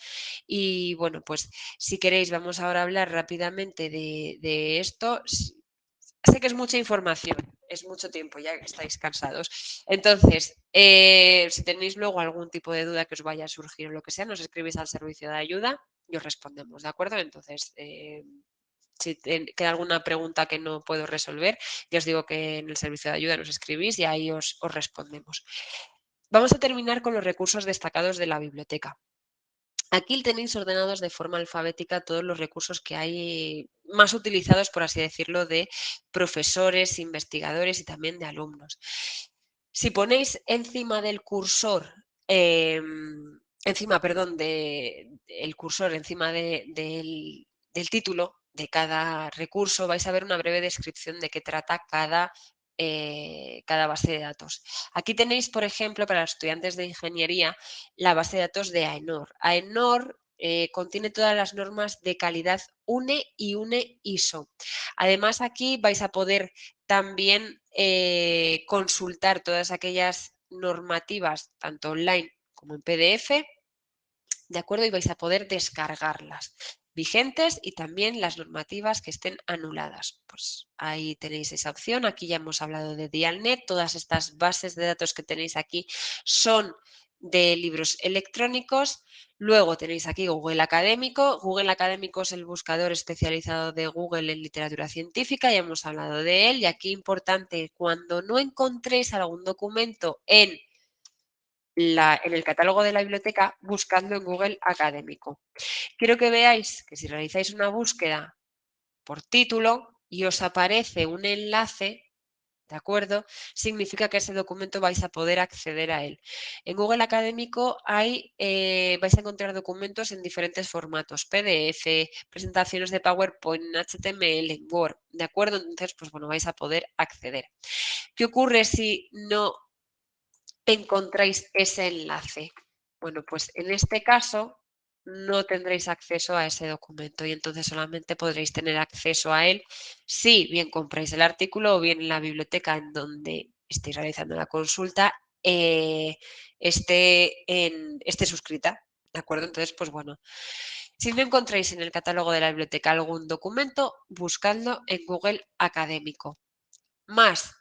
Y bueno, pues si queréis, vamos ahora a hablar rápidamente de esto. Sé que es mucha información, es mucho tiempo, ya que estáis cansados. Entonces, si tenéis luego algún tipo de duda que os vaya a surgir o lo que sea, nos escribís al servicio de ayuda y os respondemos, ¿de acuerdo? Entonces, si queda alguna pregunta que no puedo resolver, ya os digo que en el servicio de ayuda nos escribís y ahí os respondemos. Vamos a terminar con los recursos destacados de la biblioteca. Aquí tenéis ordenados de forma alfabética todos los recursos que hay más utilizados, por así decirlo, de profesores, investigadores y también de alumnos. Si ponéis encima del cursor, el cursor encima del título de cada recurso, vais a ver una breve descripción de qué trata cada base de datos. Aquí tenéis, por ejemplo, para los estudiantes de ingeniería, la base de datos de AENOR. AENOR contiene todas las normas de calidad UNE y UNE ISO. Además, aquí vais a poder también consultar todas aquellas normativas, tanto online como en PDF, ¿de acuerdo? Y vais a poder descargarlas vigentes y también las normativas que estén anuladas. Pues ahí tenéis esa opción. Aquí ya hemos hablado de Dialnet. Todas estas bases de datos que tenéis aquí son de libros electrónicos. Luego tenéis aquí Google Académico. Google Académico es el buscador especializado de Google en literatura científica. Ya hemos hablado de él. Y aquí importante, cuando no encontréis algún documento en el catálogo de la biblioteca, buscando en Google Académico. Quiero que veáis que si realizáis una búsqueda por título y os aparece un enlace, ¿de acuerdo? Significa que ese documento vais a poder acceder a él. En Google Académico vais a encontrar documentos en diferentes formatos, PDF, presentaciones de PowerPoint, en HTML, en Word, ¿de acuerdo? Entonces, pues bueno, vais a poder acceder. ¿Qué ocurre si no encontráis ese enlace? Bueno, pues en este caso no tendréis acceso a ese documento y entonces solamente podréis tener acceso a él si bien compráis el artículo o bien en la biblioteca en donde estéis realizando la consulta esté suscrita. ¿De acuerdo? Entonces, pues bueno, si no encontráis en el catálogo de la biblioteca algún documento, buscadlo en Google Académico. Más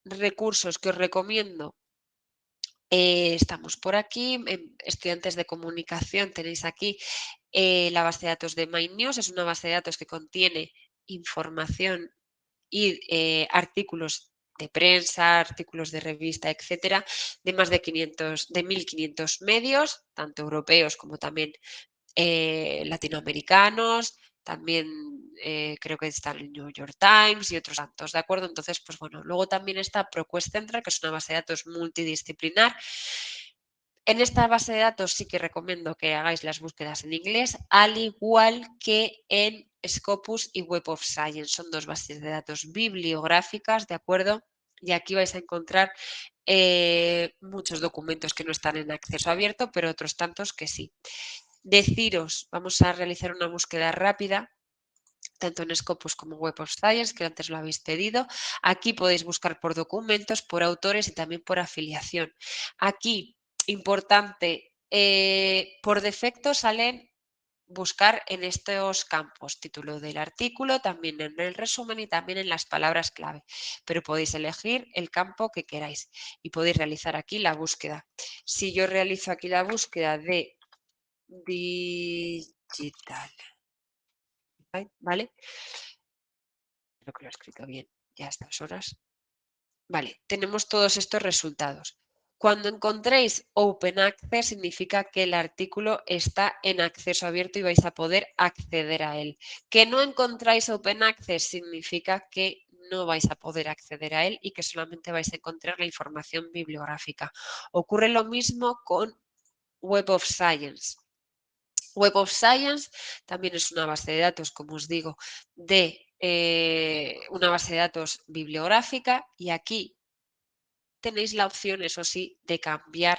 recursos que os recomiendo, estamos por aquí, estudiantes de comunicación, tenéis aquí la base de datos de MyNews, es una base de datos que contiene información y artículos de prensa, artículos de revista, etcétera, de más de 1.500 medios, tanto europeos como también latinoamericanos, también creo que está el New York Times y otros tantos, ¿de acuerdo? Entonces, pues bueno, luego también está ProQuest Central, que es una base de datos multidisciplinar. En esta base de datos sí que recomiendo que hagáis las búsquedas en inglés, al igual que en Scopus y Web of Science. Son dos bases de datos bibliográficas, ¿de acuerdo? Y aquí vais a encontrar muchos documentos que no están en acceso abierto, pero otros tantos que sí. Deciros, vamos a realizar una búsqueda rápida tanto en Scopus como Web of Science, que antes lo habéis pedido. Aquí podéis buscar por documentos, por autores y también por afiliación. Aquí, importante, por defecto salen buscar en estos campos, título del artículo, también en el resumen y también en las palabras clave, pero podéis elegir el campo que queráis y podéis realizar aquí la búsqueda. Si yo realizo aquí la búsqueda de digital, ¿vale? Creo que lo he escrito bien ya a estas horas. Vale, tenemos todos estos resultados. Cuando encontréis Open Access significa que el artículo está en acceso abierto y vais a poder acceder a él. Que no encontráis Open Access significa que no vais a poder acceder a él y que solamente vais a encontrar la información bibliográfica. Ocurre lo mismo con Web of Science. Web of Science también es una base de datos, como os digo, de una base de datos bibliográfica y aquí tenéis la opción, eso sí, de cambiar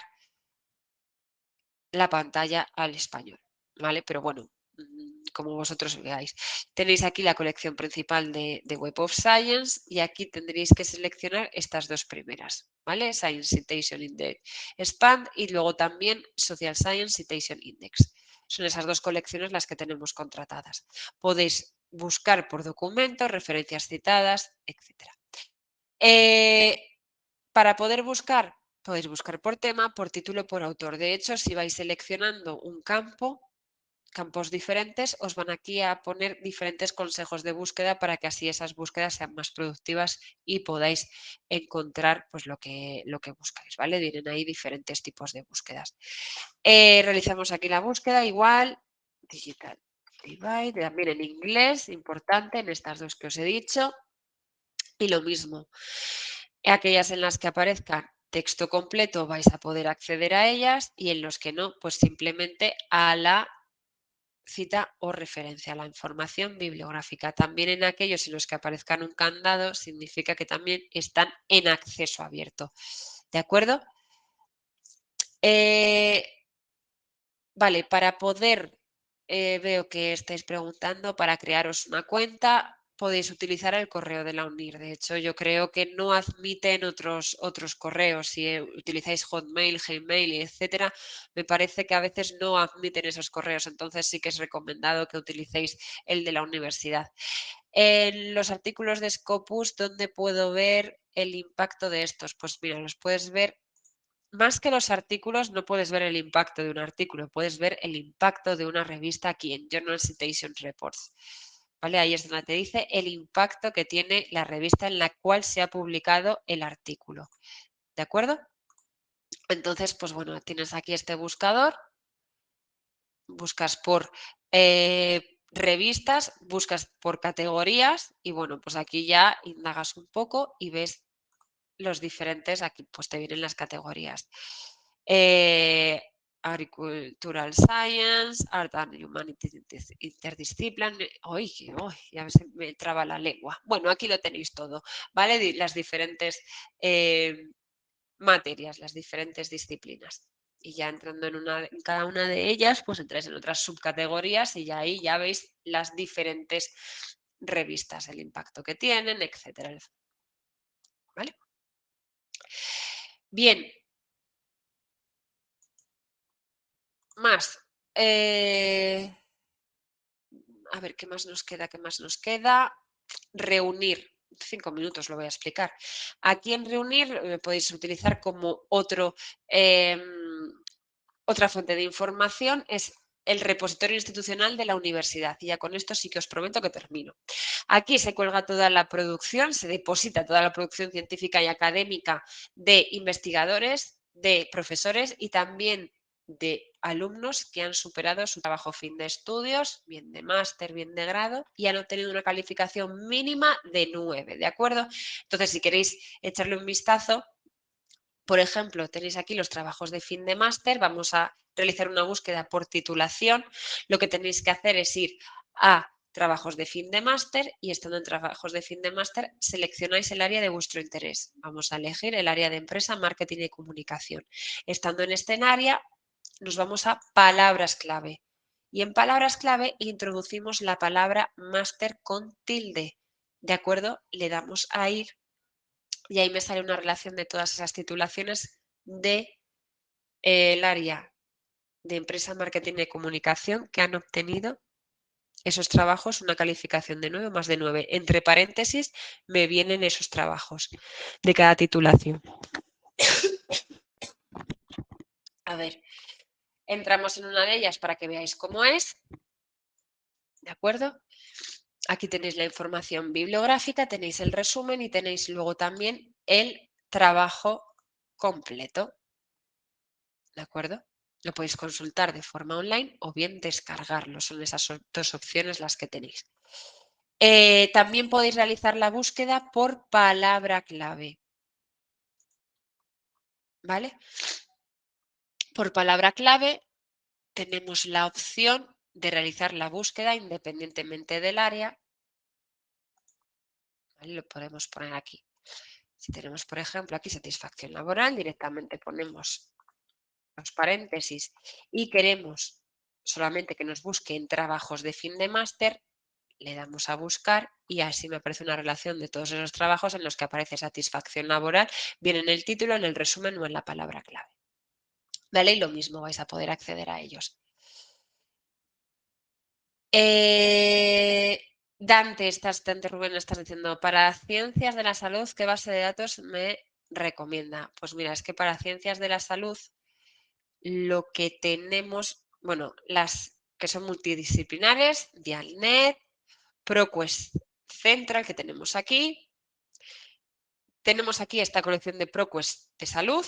la pantalla al español, ¿vale? Pero bueno, como vosotros veáis. Tenéis aquí la colección principal de Web of Science y aquí tendréis que seleccionar estas dos primeras, ¿vale? Science Citation Index Expand y luego también Social Science Citation Index. Son esas dos colecciones las que tenemos contratadas. Podéis buscar por documentos, referencias citadas, etc. Para poder buscar, podéis buscar por tema, por título, por autor. De hecho, si vais seleccionando un campo, campos diferentes, os van aquí a poner diferentes consejos de búsqueda para que así esas búsquedas sean más productivas y podáis encontrar pues, lo que buscáis, ¿vale? Vienen ahí diferentes tipos de búsquedas. Realizamos aquí la búsqueda igual, digital divide, también en inglés, importante en estas dos que os he dicho. Y lo mismo, aquellas en las que aparezcan texto completo vais a poder acceder a ellas y en los que no, pues simplemente a la cita o referencia a la información bibliográfica. También en aquellos en los que aparezcan un candado significa que también están en acceso abierto. ¿De acuerdo? Vale, para poder, veo que estáis preguntando, para crearos una cuenta podéis utilizar el correo de la UNIR. De hecho, yo creo que no admiten otros correos. Si utilizáis Hotmail, Gmail, etcétera, me parece que a veces no admiten esos correos. Entonces sí que es recomendado que utilicéis el de la universidad. En los artículos de Scopus, ¿dónde puedo ver el impacto de estos? Pues mira, los puedes ver más que los artículos, no puedes ver el impacto de un artículo, puedes ver el impacto de una revista aquí en Journal Citation Reports. ¿Vale? Ahí es donde te dice el impacto que tiene la revista en la cual se ha publicado el artículo. ¿De acuerdo? Entonces, pues bueno, tienes aquí este buscador, buscas por revistas, buscas por categorías y bueno, pues aquí ya indagas un poco y ves los diferentes, aquí pues te vienen las categorías. Agricultural Science, Art and Humanities Interdiscipline. ¡Ay, ya se me traba la lengua! Bueno, aquí lo tenéis todo, ¿vale? Las diferentes materias, las diferentes disciplinas. Y ya entrando en cada una de ellas, pues entráis en otras subcategorías y ya ahí ya veis las diferentes revistas, el impacto que tienen, etcétera. ¿Vale? Bien, más. A ver, ¿qué más nos queda? ¿Qué más nos queda? Reunir. 5 minutos lo voy a explicar. Aquí en reunir podéis utilizar como otra fuente de información es el repositorio institucional de la universidad. Y ya con esto sí que os prometo que termino. Aquí se cuelga toda la producción, se deposita toda la producción científica y académica de investigadores, de profesores y también de alumnos que han superado su trabajo fin de estudios, bien de máster, bien de grado, y han obtenido una calificación mínima de 9, ¿de acuerdo? Entonces, si queréis echarle un vistazo, por ejemplo, tenéis aquí los trabajos de fin de máster, vamos a realizar una búsqueda por titulación. Lo que tenéis que hacer es ir a trabajos de fin de máster y estando en trabajos de fin de máster seleccionáis el área de vuestro interés. Vamos a elegir el área de empresa, marketing y comunicación. Estando en este área nos vamos a palabras clave y en palabras clave introducimos la palabra máster con tilde. ¿De acuerdo? Le damos a ir y ahí me sale una relación de todas esas titulaciones de el área de empresa, marketing y comunicación que han obtenido esos trabajos una calificación de 9 más de 9. Entre paréntesis me vienen esos trabajos de cada titulación. A ver, entramos en una de ellas para que veáis cómo es. ¿De acuerdo? Aquí tenéis la información bibliográfica, tenéis el resumen y tenéis luego también el trabajo completo. ¿De acuerdo? Lo podéis consultar de forma online o bien descargarlo. Son esas dos opciones las que tenéis. También podéis realizar la búsqueda por palabra clave. ¿Vale? Por palabra clave tenemos la opción de realizar la búsqueda independientemente del área. ¿Vale? Lo podemos poner aquí. Si tenemos, por ejemplo, aquí satisfacción laboral, directamente ponemos los paréntesis y queremos solamente que nos busque en trabajos de fin de máster, le damos a buscar y así me aparece una relación de todos esos trabajos en los que aparece satisfacción laboral, bien en el título, en el resumen o en la palabra clave. ¿Vale? Y lo mismo vais a poder acceder a ellos. Dante Rubén, estás diciendo, para ciencias de la salud, ¿qué base de datos me recomienda? Pues mira, es que para ciencias de la salud lo que tenemos, bueno, las que son multidisciplinares, Dialnet, ProQuest Central que tenemos aquí. Tenemos aquí esta colección de ProQuest de salud,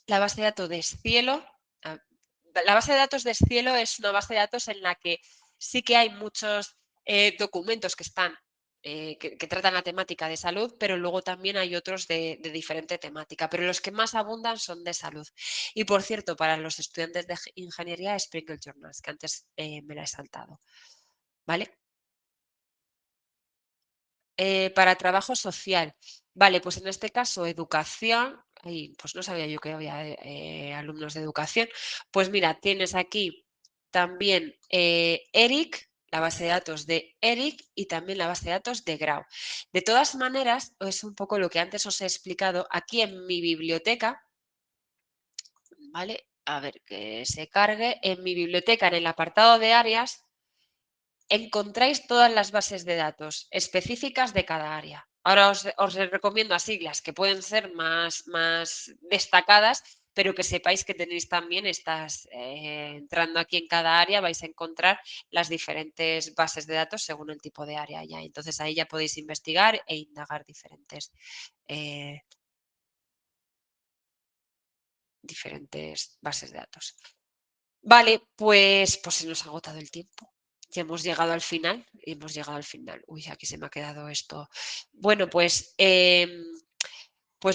la base de datos de Cielo. La base de datos de Cielo es una base de datos en la que sí que hay muchos documentos que están que tratan la temática de salud, pero luego también hay otros de diferente temática, pero los que más abundan son de salud. Y por cierto, para los estudiantes de ingeniería, Sprinkle Journals, que antes me la he saltado. ¿Vale? Para trabajo social. Vale, pues en este caso, educación. Pues no sabía yo que había alumnos de educación. Pues mira, tienes aquí también ERIC, la base de datos de ERIC y también la base de datos de Grau. De todas maneras, es un poco lo que antes os he explicado, aquí en mi biblioteca, ¿vale? A ver que se cargue. En mi biblioteca, en el apartado de áreas, encontráis todas las bases de datos específicas de cada área. Ahora os recomiendo a siglas que pueden ser más destacadas, pero que sepáis que tenéis también estas, entrando aquí en cada área vais a encontrar las diferentes bases de datos según el tipo de área ya. Entonces ahí ya podéis investigar e indagar eh, diferentes bases de datos. Vale, pues se nos ha agotado el tiempo. Ya hemos llegado al final. Hemos llegado al final. Uy, aquí se me ha quedado esto. Bueno, pues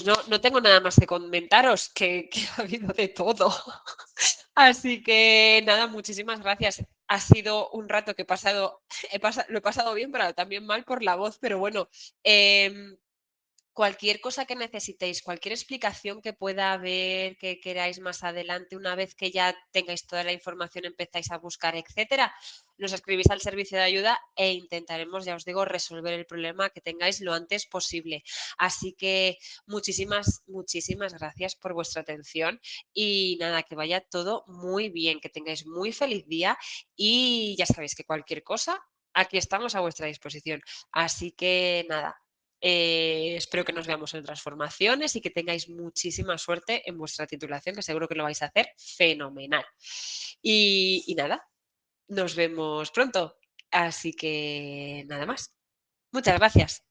no tengo nada más que comentaros, que ha habido de todo. Así que nada, muchísimas gracias. Ha sido un rato que lo he pasado bien, pero también mal por la voz, pero bueno, cualquier cosa que necesitéis, cualquier explicación que pueda haber, que queráis más adelante, una vez que ya tengáis toda la información, empezáis a buscar, etcétera, nos escribís al servicio de ayuda e intentaremos, ya os digo, resolver el problema que tengáis lo antes posible. Así que muchísimas gracias por vuestra atención y nada, que vaya todo muy bien, que tengáis muy feliz día y ya sabéis que cualquier cosa, aquí estamos a vuestra disposición. Así que nada, espero que nos veamos en otras formaciones y que tengáis muchísima suerte en vuestra titulación, que seguro que lo vais a hacer fenomenal. Y nada, nos vemos pronto. Así que nada más. Muchas gracias.